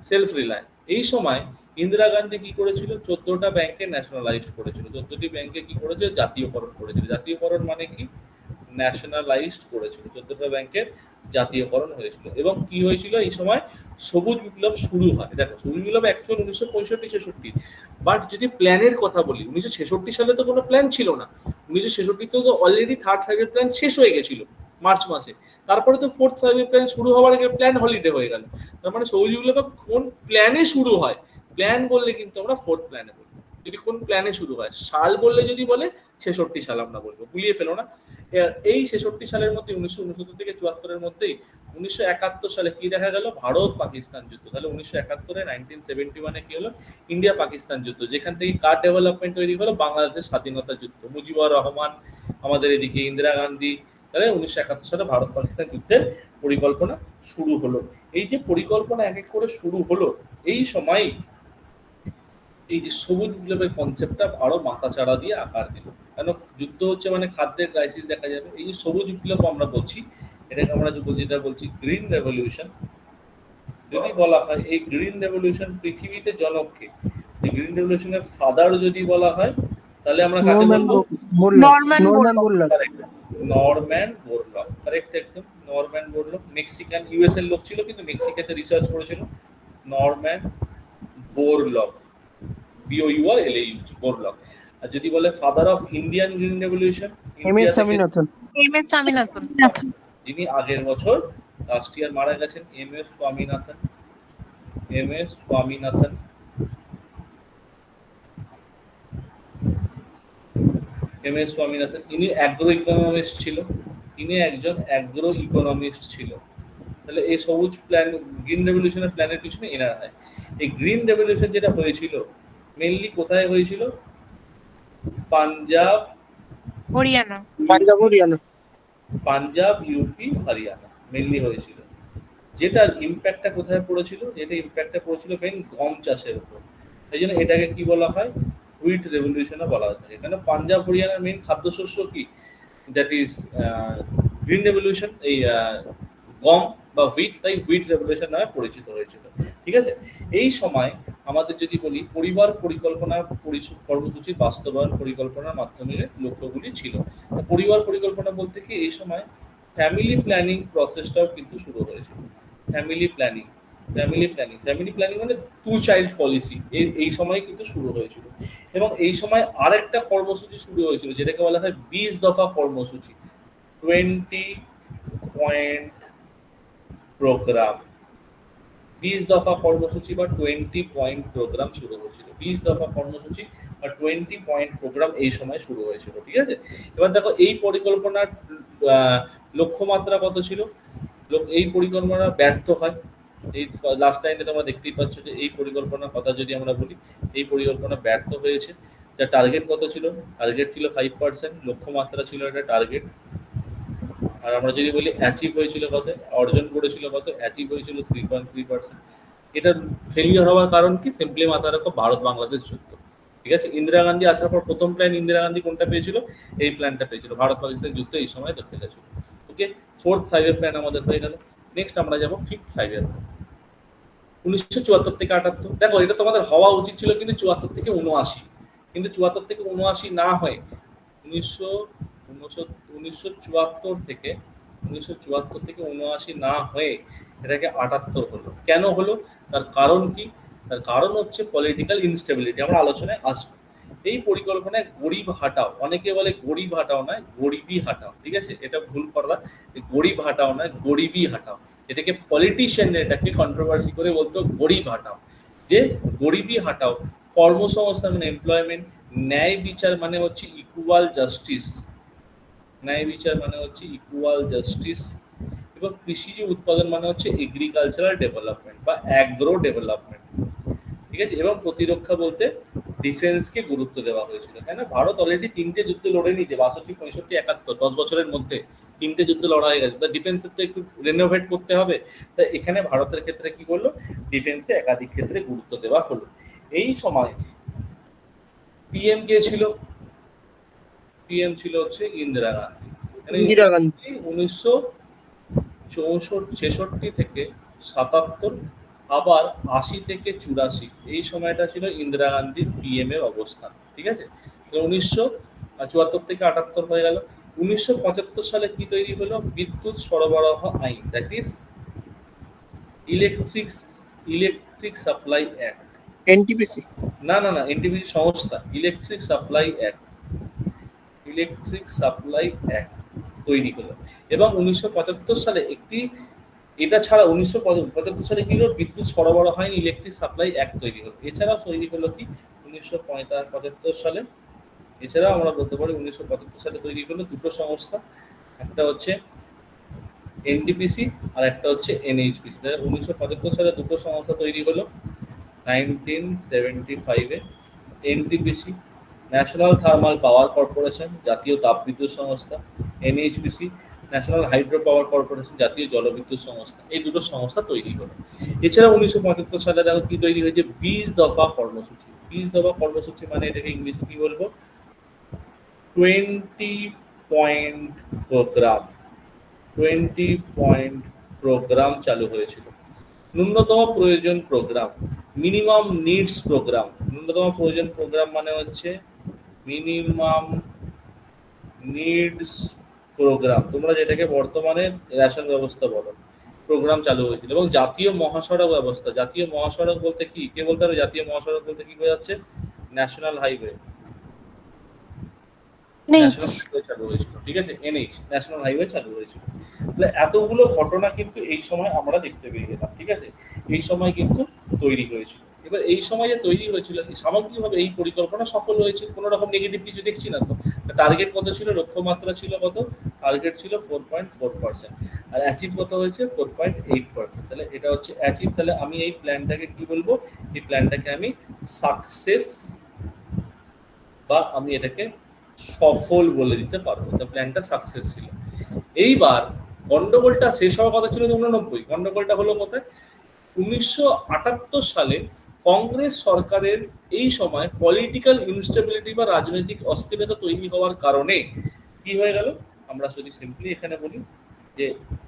সেলফ রিলায়েন্স। এই সময় ইন্দিরা গান্ধী কি করেছিল? 14টা ব্যাংকে ন্যাশনালাইজ করেছিল। 14টি ব্যাংকে কি করেছে? জাতীয়করণ করেছিল। জাতীয়করণ মানে কি? ন্যাশনালাইজড করেছিল। 14টা ব্যাংকের জাতীয়করণ হয়েছিল। এবং কি হয়েছিল এই সময়? সবুজ বিপ্লব শুরু হয়। দেখো, সবুজ বিপ্লব অ্যাকচুয়াল 1965-66, বাট যদি প্ল্যানের কথা বলি, 1966 সালে তো কোনো প্ল্যান ছিল না। 1966 তো অলরেডি থার্ড ফাইভের প্ল্যান শেষ হয়ে গেছিল মার্চ মাসে। তারপরে তো ফোর্থ ফাইভের প্ল্যান শুরু হওয়ার আগে প্ল্যান হলিডে হয়ে গেল। তার মানে সবুজ বিপ্লব কোন প্ল্যানে শুরু হয়? প্ল্যান বললে কিন্তু আমরা ফোর্থ প্ল্যানে বলবো। যদি কোন প্ল্যানে শুরু হয়, সাল বললে যদি বলে 66 সাল আমরা বলবো, গুলিয়ে ফেলো না। এই 66 সালের মধ্যে 1969 থেকে 74-এর মধ্যেই 1971 সালে কি দেখা গেল? ভারত পাকিস্তান যুদ্ধ। তাহলে 1971-এ 1971-এ কি হলো? ইন্ডিয়া পাকিস্তান যুদ্ধ, যেখান থেকে কার ডেভেলপমেন্ট তৈরি হলো? বাংলাদেশের স্বাধীনতা যুদ্ধ, মুজিবুর রহমান আমাদের এদিকে, ইন্দিরা গান্ধী। তাহলে 1971 সালে ভারত পাকিস্তান যুদ্ধের পরিকল্পনা শুরু হলো। এই যে পরিকল্পনা এক এক করে শুরু হলো, এই সময় এই যে সবুজ বিপ্লবের কনসেপ্টটা আরো মাথাচাড়া দিয়ে আকার দিল। কেন? যুদ্ধ হচ্ছে মানে খাদ্যের ক্রাইসিস দেখা যাবে। এই যে সবুজ বিপ্লব আমরা বলছি, এটাকে আমরা যেটা বলছি গ্রিন রেভলিউশন। যদি বলা হয় এই গ্রিন রেভলিউশন পৃথিবীতে জনককে, এই গ্রিন রেভলিউশনের ফাদার যদি বলা হয়, তাহলে আমরা কাকে বলবো? Norman Borlaug. Norman Borlaug, correct, একদম নরম্যান বোরলগ। মেক্সিকান, ইউএস এর লোক ছিল কিন্তু মেক্সিকোতে রিসার্চ করেছিল। Norman Borlaug, BOURLAUG, Borlaug. আর যদি বলে father of Indian green revolution, MS Swaminathan. MS Swaminathan, যিনি আগের বছর লাস্ট ইয়ার মারা গেছেন, MS Swaminathan. MS Swaminathan MS Swaminathan ইনি অ্যাগ্রো ইকোনমিস্ট ছিল। ইনি একজন অ্যাগ্রো ইকোনমিস্ট ছিল। তাহলে এই সবুজ প্ল্যান, গ্রিন রেভলিউশনের প্ল্যানের পিছনে এনারা হয়। এই গ্রিন রেভলিউশন যেটা হয়েছিল মেইনলি কোথায় হয়েছিল? পাঞ্জাব, হরিয়ানা, পাঞ্জাব, ইউপি, হরিয়ানা মেইনলি হয়েছিল। যেটার ইম্প্যাক্টটা কোথায় পড়েছিল? যেটা ইম্প্যাক্টটা পড়েছিল মেইন গম চাষের উপর। এই জন্য এটাকে কি বলা হয়? হুইট রেভলিউশনও বলা হয়ে থাকে। এখানে পাঞ্জাব হরিয়ানার মেইন খাদ্যশস্য কি? দ্যাট ইজ গ্রিন রেভলিউশন, এই গম বা হুইট, তাই হুইট রেভলিউশন নামে পরিচিত হয়েছিল, ঠিক আছে। এই সময় আমাদের যদি বলি পরিবার পরিকল্পনা কর্মসূচির বাস্তবায়ন পরিকল্পনার মাধ্যমে লক্ষ্যগুলি ছিল। পরিবার পরিকল্পনা বলতে কি এই সময় ফ্যামিলি প্ল্যানিং প্রসেসটাও কিন্তু শুরু হয়েছিল। ফ্যামিলি প্ল্যানিং মানে 2 চাইল্ড পলিসি এই সময় কিন্তু শুরু হয়েছিল। এবং এই সময় আরেকটা কর্মসূচি শুরু হয়েছিল যেটাকে বলা হয় 20 দফা কর্মসূচি, 20 পয়েন্ট প্রোগ্রাম। 20 দফা কর্মসূচি বা 20 পয়েন্ট প্রোগ্রাম শুরু হয়েছিল। 20 দফা কর্মসূচি বা 20 পয়েন্ট প্রোগ্রাম এই সময় শুরু হয়েছিল, ঠিক আছে। এবার দেখো এই পরিকল্পনার লক্ষ্যমাত্রা কত ছিল? এই পরিকল্পনা ব্যর্থ হয়। এই লাস্ট টাইমে তোমরা দেখতেই পাচ্ছ যে এই পরিকল্পনার কথা যদি আমরা বলি, এই পরিকল্পনা ব্যর্থ হয়েছে। যার টার্গেট কত ছিল? টার্গেট ছিল 5%, লক্ষ্যমাত্রা ছিল এটা টার্গেট। আর আমরা যদি বলি অ্যাচিভ হয়েছিল কত, অর্জন করেছিল কত, অ্যাচিভ হয়েছিল 3.3%। এটা ফেলিওর হওয়ার কারণ কি? সিম্পলি মাথায় রাখো, ভারত বাংলাদেশ যুদ্ধ, ঠিক আছে। ইন্দিরা গান্ধী আসার পর প্রথম প্ল্যান ইন্দিরা গান্ধী কোনটা পেয়েছিল? এই প্ল্যানটা পেয়েছিল। ভারত পাকিস্তান যুদ্ধ এই সময় দেখতে গেছিল, ওকে। 4th ফাইভের প্ল্যান আমাদের হয়ে গেল। নেক্সট আমরা যাবো 5th ফাইভের, 1974 থেকে 78। দেখো এটা তোমাদের হওয়া উচিত ছিল কিন্তু 74 থেকে 79, কিন্তু 74 থেকে 79 না হয়ে 1974 থেকে 79 না হয়ে এটাকে 78 হলো। কেন হলো? তার কারণ কি? তার কারণ হচ্ছে পলিটিক্যাল ইনস্টেবিলিটি। আমরা আলোচনায় আসবো। এই পরিকল্পনায় গরিব হাটাও, অনেকে বলে গরিব হাটাও নয়, গরিবই হাটাও, ঠিক আছে। এটা ভুল করা, গরিব হাটাও নয়, গরিবই হাটাও। এটাকে পলিটিশিয়ান এটাকে কন্ট্রোভার্সি করে বলতো গরিব হাটাও, যে গরিবই হাটাও। কর্মসংস্থান মানে এমপ্লয়মেন্ট, ন্যায় বিচার মানে হচ্ছে ইকুয়াল জাস্টিস, ন্যায় বিচার মানে হচ্ছে ইকুয়াল জাস্টিস, এবং কৃষিজ উৎপাদন মানে হচ্ছে এগ্রিকালচারাল ডেভেলপমেন্ট বা অ্যাগ্রো ডেভেলপমেন্ট, ঠিক আছে। এবং প্রতিরক্ষা বলতে ডিফেন্সকে গুরুত্ব দেওয়া হয়েছিল। কেন? ভারত অলরেডি 3টে যুদ্ধ লড়ে নিয়েছে, 62, 65, 71, 10 বছরের মধ্যে তিনটে যুদ্ধ লড়া হয়ে গেছে, তা ডিফেন্সের তো একটু রেনোভেট করতে হবে। তাই এখানে ভারতের ক্ষেত্রে কি করলো, ডিফেন্সে একাধিক ক্ষেত্রে গুরুত্ব দেওয়া হলো। এই সময় পিএম কে ছিল, পিএম ছিল হচ্ছে ইন্দিরা গান্ধী। ইন্দিরা গান্ধী 1964 থেকে 77, আবার 80 থেকে 84, এই সময়টা ছিল ইন্দিরা গান্ধীর পিএম এর অবস্থান। ঠিক আছে, তো 1974 থেকে 78 হয়ে গেল। 1975 সালে কি তৈরি হলো, বিদ্যুৎ সরবরাহ আইন, that is electric supply act. NTPC. না, এনটিপিসি সংস্থা, ইলেকট্রিক সাপ্লাই অ্যাক্ট তৈরি হলো। এবং 1975 সালে একটি, এটা ছাড়া 1975 সালে কি হলো, বিদ্যুৎ সরবরাহ আইন, ইলেকট্রিক সাপ্লাই অ্যাক্ট তৈরি হলো। এছাড়াও তৈরি হলো কি 1975 সালে, এছাড়াও আমরা বলতে পারি 1975 সালে তৈরি হলো দুটো সংস্থা, একটা হচ্ছে এনটিপিসি আর একটা হচ্ছে এনএইচপিসি। 1975 সালে দুটো সংস্থা তৈরি হলো। 1975-এ NTPC, national thermal power corporation, জাতীয় তাপবিদ্যুৎ সংস্থা, NHPC, national hydro power corporation, জাতীয় জলবিদ্যুৎ সংস্থা, এই দুটো সংস্থা তৈরি হলো। এছাড়া 1975 সালে দেখো কি তৈরি হয়েছে, 20 দফা কর্মসূচি। 20 দফা কর্মসূচি মানে এটাকে ইংলিশে কি বলবো, 20 পয়েন্ট প্রোগ্রাম। 20 পয়েন্ট প্রোগ্রাম চালু হয়েছিল। ন্যূনতম প্রয়োজন প্রোগ্রাম, মিনিমাম নিডস প্রোগ্রাম। ন্যূনতম প্রয়োজন প্রোগ্রাম মানে হচ্ছে মিনিমাম নিডস প্রোগ্রাম, তোমরা যেটাকে বর্তমানে রেশন ব্যবস্থা বলো, প্রোগ্রাম চালু হয়েছিল। এবং জাতীয় মহাসড়ক ব্যবস্থা, জাতীয় মহাসড়ক বলতে কি, কে বলতে পারবে জাতীয় মহাসড়ক বলতে কি বোঝাচ্ছে, ন্যাশনাল হাইওয়ে। ন্যাশনাল হাইওয়ে চালু হয়েছিল, ঠিক আছে, এনএইচ, ন্যাশনাল হাইওয়ে চালু হয়েছিল। তাহলে এতগুলো ঘটনা কিন্তু এই সময় আমরা দেখতে পেয়ে গেলাম। ঠিক আছে, এই সময় কিন্তু তৈরি হয়েছিল। এবার এই সময় যে তৈরি হয়েছিল, সামগ্রিকভাবে এই পরিকল্পনা সফল হয়েছে, কোনো রকম নেগেটিভ কিছু দেখছি না তো। টার্গেট কত ছিল, লক্ষ্যমাত্রা ছিল কত, টার্গেট ছিল 4.4%, আর অ্যাচিভ কত হয়েছে 4.8%। তাহলে এটা হচ্ছে অ্যাচিভ। তাহলে আমি এই প্ল্যানটাকে কি বলবো, এই প্ল্যানটাকে আমি সাকসেস, বা আমি এটাকে সফল বলে দিতে পারবো। প্ল্যানটা সাকসেস ছিল। এইবার গন্ডগোলটা শেষ হওয়ার কথা ছিল 89, গন্ডগোলটা হলো কোথায়, 1978 সালে কংগ্রেস সরকারের এই সময় পলিটিক্যাল ইনস্টেবিলিটি বা রাজনৈতিক অস্থিরতা তৈরি হওয়ার কারণে কি হয়ে গেল, আমরা যদি সিম্পলি এখানে বলি যে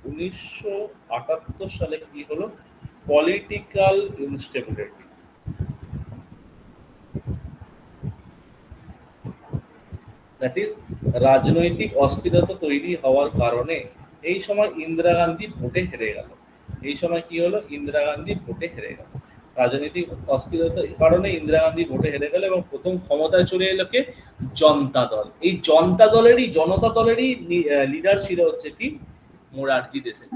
1978 সালে কি হলো, পলিটিক্যাল ইনস্টেবিলিটি, দ্যাট ইজ রাজনৈতিক অস্থিরতা তৈরি হওয়ার কারণে এই সময় ইন্দিরা গান্ধী ভোটে হেরে গেল। এই সময় কি হলো, ইন্দিরা গান্ধী ভোটে হেরে গেল। রাজনৈতিক অস্থিরতার কারণে ইন্দিরা গান্ধী ভোটে হেরে গেল এবং প্রথম ক্ষমতায় চলে এলো কে, জনতা দল। এই জনতা দলেরই লিডার ছিল হচ্ছে কি, মোরারজি দেশাই।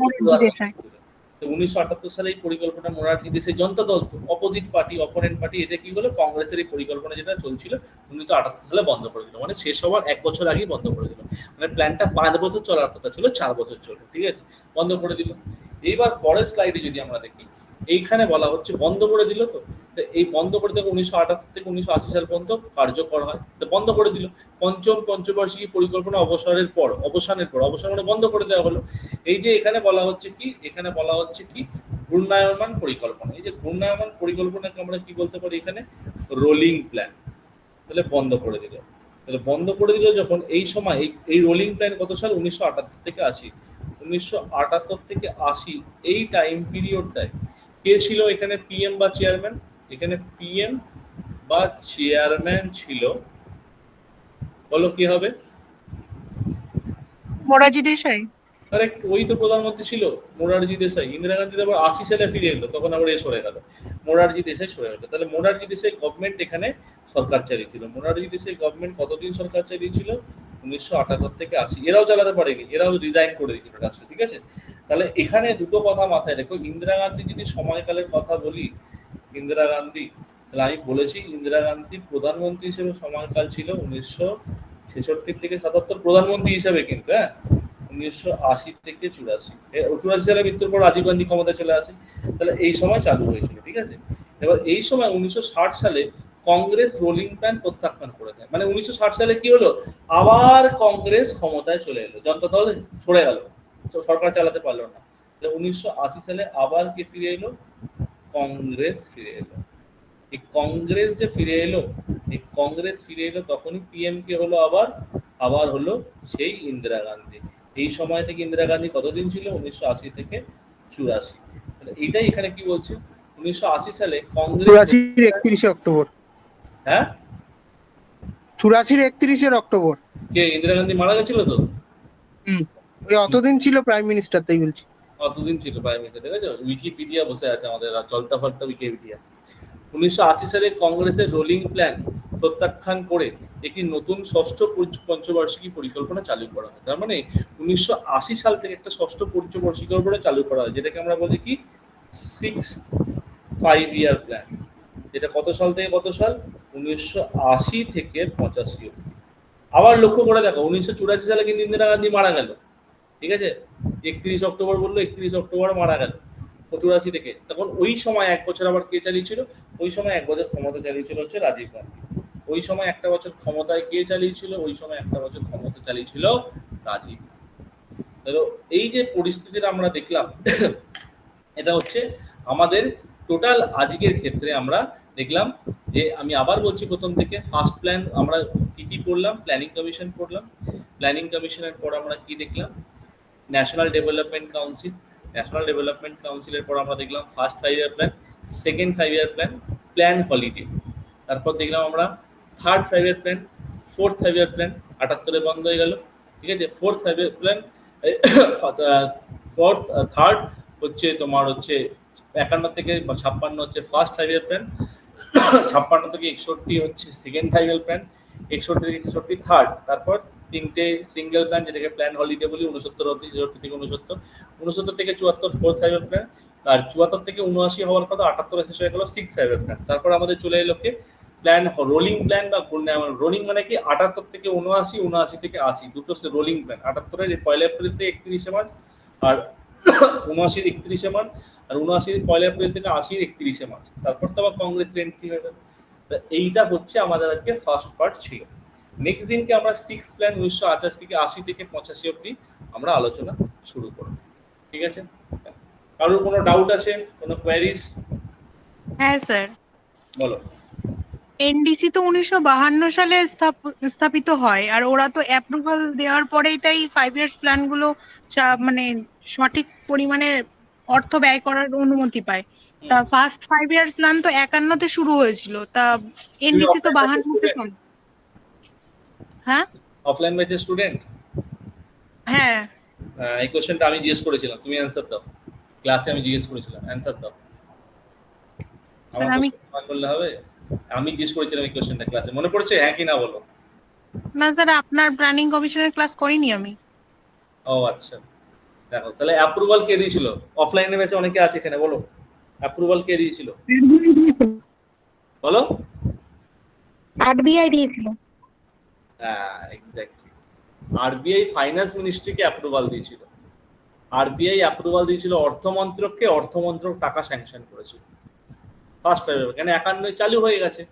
1978 সালে এই পরিকল্পনা, মোরারজি দেশাই, জনতা দল তো অপোজিট পার্টি, অপোনেন্ট পার্টি, এটা কি হলো, কংগ্রেসের এই পরিকল্পনা যেটা চলছিল 1978 সালে বন্ধ করে দিল। মানে শেষ হওয়ার 1 বছর আগেই বন্ধ করে দিল। মানে প্ল্যানটা 5 বছর চলার কথা ছিল, 4 বছর চলবে। ঠিক আছে, বন্ধ করে দিল। এইবার পরের স্লাইডে যদি আমরা দেখি, এইখানে বলা হচ্ছে বন্ধ করে দিল। তো এই বন্ধ করে দেবো 1978 থেকে 1980 সাল পর্যন্ত কার্যকর হয়, তো বন্ধ করে দিল। পঞ্চবার্ষিকী পরিকল্পনা অবসানের পর মানে বন্ধ করে দেওয়া হলো। এই যে এখানে বলা হচ্ছে কি, এখানে বলা হচ্ছে কি, ঘূর্ণায়মান পরিকল্পনা। এই যে ঘূর্ণায়মান পরিকল্পনাকে আমরা কি বলতে পারি, এখানে রোলিং প্ল্যান। তাহলে বন্ধ করে দিল। তাহলে বন্ধ করে দিল যখন, এই সময় এই রোলিং প্ল্যান কত সাল, 1978 থেকে 80, 1978 থেকে 80 এই টাইম পিরিয়ডটায় কে ছিল এখানে পিএম বা চেয়ারম্যান, এখানে পিএম বা চেয়ারম্যান ছিল, বলো কি হবে, মোরারজি দেশাই। কারেক্ট, ওই তো প্রধানমন্ত্রী ছিল মোরারজি দেশাই। ইন্দিরা গান্ধী আবার 80 সালে ফিরে এলো, তখন আবার এ সরে গেল, মোরারজি দেশাই সরে গেল। তাহলে মোরারজি দেশাই গভর্নমেন্ট এখানে সরকার চালিয়েছিল। মোরারজি দেশাই গভর্নমেন্ট কতদিন সরকার চালিয়েছিল, 1978 থেকে 80। এরাও চালাতে পারেনি, এরাও রিজাইন করে দিয়েছিল রাষ্ট্র। ঠিক আছে, তাহলে এখানে দুটো কথা মাথায় রেখো। ইন্দিরা গান্ধী যদি সময়কালের কথা বলি, ইন্দিরা গান্ধী, তাহলে আমি বলেছি ইন্দিরা গান্ধী প্রধানমন্ত্রী হিসেবে সময়কাল ছিল 1966 থেকে 77, প্রধানমন্ত্রী হিসেবে কিন্তু, হ্যাঁ, 1980 থেকে 84 সালে মৃত্যুর পর রাজীব গান্ধী ক্ষমতায় চলে আসে। তাহলে এই সময় চালু হয়েছিল। ঠিক আছে, এবার এই সময় 1960 সালে কংগ্রেস রোলিং প্ল্যান প্রত্যাখ্যান করে দেয়। মানে 1960 সালে কি হলো, আবার কংগ্রেস ক্ষমতায় চলে এলো, জনতা দল সরে গেল, তো সরকার চালাতে পারলো না। 1980 সালে আবার কে ফিরে এলো, কংগ্রেস ফিরে এলো। এই কংগ্রেস যে ফিরে এলো, এই কংগ্রেস ফিরে এলো তখনই পিএম কে হলো আবার, আবার হলো সেই ইন্দিরা গান্ধী। এই সময় থেকে ইন্দিরা গান্ধী কতদিন ছিল, 1980 থেকে 84। এইটাই এখানে কি বলছে, 1980 সালে কংগ্রেস, 84 31 অক্টোবর, হ্যাঁ 84 31 অক্টোবর। কে ইন্দিরা গান্ধী মারা গেছিল তো, ওই অতদিন ছিল প্রাইম মিনিস্টার, তাই বলছি। কতদিন ছিল প্রাইম মিনিস্টার, ঠিক আছে, উইকিপিডিয়া বসে আছে আমাদের চলতা ফলতা উইকিপিডিয়া। 1980 সালে কংগ্রেসের রোলিং প্ল্যান প্রত্যাখ্যান করে একটি নতুন ষষ্ঠ পঞ্চবার্ষিকী পরিকল্পনা চালু করা হয়। তার মানে 1980 সাল থেকে একটা ষষ্ঠ পঞ্চবার্ষিকী পরিকল্পনা চালু করা হয়, যেটাকে আমরা বলি কি 6-5 year প্ল্যান। যেটা কত সাল থেকে কত সাল, 1980 থেকে 85 অব্দি। আবার লক্ষ্য করে দেখো 1984 সালে কিন্তু ইন্দিরা গান্ধী মারা গেল, ঠিক আছে, 31 অক্টোবর বললো, 31 অক্টোবর মারা গেল 84 থেকে। তখন ওই সময় এক বছর আবার কে চালিয়েছিল, ওই সময় এক বছর ক্ষমতা চালিয়েছিল হচ্ছে রাজীব গান্ধী। ওই সময় একটা বছর ক্ষমতায় কে চালিয়েছিল, ওই সময় একটা বছর ক্ষমতা চালিয়েছিল রাজীব। তো এই যে পরিস্থিতিটা আমরা দেখলাম, এটা হচ্ছে আমাদের টোটাল আজকের ক্ষেত্রে আমরা দেখলাম যে, আমি আবার বলছি প্রথম থেকে, ফার্স্ট প্ল্যান আমরা কি কি পড়লাম, প্ল্যানিং কমিশন পড়লাম। প্ল্যানিং কমিশনের পর আমরা কি দেখলাম, national development council. National development কাউন্সিলের পর আমরা দেখলাম first 5 year plan, second 5 year plan, plan holiday. তারপর দেখলাম আমরা third 5 year plan, fourth 5 year plan, 78-এ বন্ধ হয়ে গেল, ঠিক আছে। ফোর্থ 5 year প্ল্যান, থার্ড হচ্ছে তোমার হচ্ছে 51 থেকে 56 হচ্ছে ফার্স্ট 5 year প্ল্যান, 56 থেকে 61 হচ্ছে সেকেন্ড 5 year প্ল্যান, 61 থেকে 63 থার্ড। তারপর তিনটে সিঙ্গেল প্ল্যান, যেটাকে প্ল্যান হলিডে বলি, 69 থেকে 69, 69 থেকে 74 ফোর্থ 5 year প্ল্যান, আর 74 থেকে 79 হওয়ার কথা 78 শেষ হয়ে গেল সিক্স 5 year প্ল্যান। তারপর আমাদের চলে এলো কে প্ল্যান রোলিং প্ল্যান বা ঘূর্ণায়মান। রোলিং মানে কি, 78 থেকে 79, 79 থেকে 80, দুটো রোলিং প্ল্যান। 78-এর 1 এপ্রিল থেকে 31 মার্চ, আর 79 31 মার্চ, আর 79 1 এপ্রিল থেকে 80 31 মার্চ। তারপর তো আবার কংগ্রেস এন্ট্রি হয়ে গেল। এইটা হচ্ছে আমাদের আজকে ফার্স্ট পার্ট ছিল। নেক্সট দিনকে আমরা সিক্স প্ল্যান 1988 থেকে 80 থেকে 85 অব্দি আমরা আলোচনা শুরু করব, ঠিক আছে। কারোর কোনো ডাউট আছে, কোনো কোয়ারিজ? হ্যাঁ স্যার, বলো। এনডিসি তো 1952 সালে স্থাপিত হয়, আর ওরা তো অ্যাপ্রুভাল দেওয়ার পরেই তাই 5 years প্ল্যান গুলো মানে সঠিক পরিমাণে অর্থ ব্যয় করার অনুমতি পায়। তা ফার্স্ট 5 years প্ল্যান তো 51-তে শুরু হয়েছিল, তা এনডিসি তো 52-তে চলে। হ্যাঁ অফলাইন ব্যাচের স্টুডেন্ট? হ্যাঁ এই কোশ্চেনটা আমি জিজ্ঞেস করেছিলাম, তুমি অ্যানসার দাও। ক্লাসে আমি জিজ্ঞেস করেছিলাম, অ্যানসার দাও। স্যার, আমার কোশ্চেন করলে হবে? আমি জিজ্ঞেস করেছিলাম এই কোশ্চেনটা ক্লাসে, মনে পড়ছে? হ্যাঁ কি না বলো। না স্যার, আপনার প্ল্যানিং কমিশনের ক্লাস করিনি আমি। ও আচ্ছা, দেখো তাহলে অ্যাপ্রুভাল কে দিয়েছিল? অফলাইনে ব্যাচে অনেকে আছে এখানে, বলো অ্যাপ্রুভাল কে দিয়েছিল, বলো। আরবিআই দিয়েছিল। হ্যাঁ এক্স্যাক্টলি, আরবিআই ফাইন্যান্স মিনিস্ট্রিকে অ্যাপ্রুভাল দিয়েছিল। আরবিআই অ্যাপ্রুভাল দিয়েছিল অর্থমন্ত্রককে, অর্থমন্ত্রক টাকা স্যাংশন করেছিল ফার্স্ট 5 year। কেন 51 চালু হয়ে গেছে,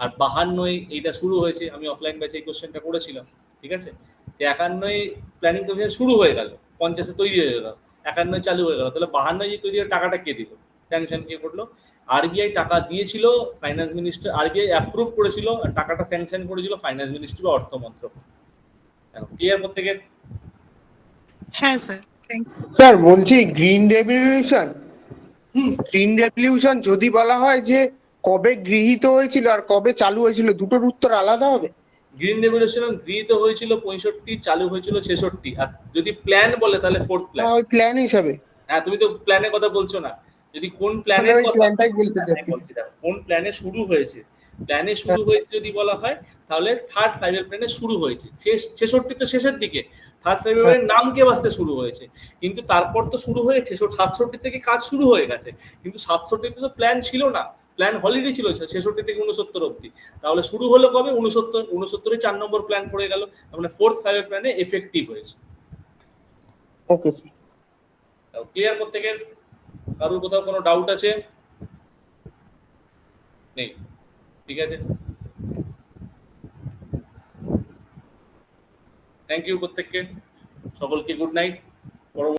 আর 52 এইটা শুরু হয়েছে। আমি অফলাইন ব্যাচে এই কোশ্চেনটা করেছিলাম, ঠিক আছে। যে 51 প্ল্যানিং কমিশন শুরু হয়ে গেল, 50-এ তৈরি হয়ে গেল, 51 চালু হয়ে গেল, তাহলে 52 যে তৈরি হয়ে টাকাটা কে দিল, স্যাংশন কে করলো? আরবিআই টাকা দিয়েছিল, ফাইন্যান্স মিনিস্টার, আরবিআই অ্যাপ্রুভ করেছিল, আর টাকাটা স্যাংশন করেছিল ফাইন্যান্স মিনিস্ট্রি বা অর্থমন্ত্রক। ক্লিয়ার প্রত্যেকে? হ্যাঁ স্যার, থ্যাংক ইউ। স্যার বলছি গ্রিন রেভলিউশন, গ্রিন রেভলিউশন যদি বলা হয় যে কবে গৃহীত হয়েছিল আর কবে চালু হয়েছিল, দুটোর উত্তর আলাদা হবে? গ্রিন রেভলিউশন গৃহীত হয়েছিল 65, চালু হয়েছিল 66। আর যদি প্ল্যান বলে তাহলে ফোর্থ প্ল্যান। ওই প্ল্যান হিসাবে। হ্যাঁ, তুমি তো প্ল্যানের কথা বলছো না। যদি কোন প্ল্যানের কথা, প্ল্যানটাই বলতে বলছি দেখো কোন প্ল্যানে শুরু হয়েছে। প্ল্যানে শুরু হয়েছে যদি বলা হয়, তাহলে থার্ড 5 year প্ল্যানে শুরু হয়েছে। 66 তো শেষের দিকে, থার্ড 5 year নাম কে বাঁচতে শুরু হয়েছে, কিন্তু তারপর তো শুরু হয়েছে 67 থেকে কাজ শুরু হয়ে গেছে। কিন্তু 67 তো প্ল্যান ছিল না, প্ল্যান হলিডে ছিল 66 থেকে 69 অব্দি। তাহলে শুরু হলো কবে? 69 4 নম্বর প্ল্যান পড়ে গেল, মানে ফোর্থ 5 year প্ল্যানে এফেক্টিভ হয়েছে। ওকে, ক্লিয়ার প্রত্যেকের? কারোর কোথাও কোনো ডাউট আছে? নেই? ঠিক আছে, থ্যাংক ইউ প্রত্যেককে, সকলকে গুড নাইট।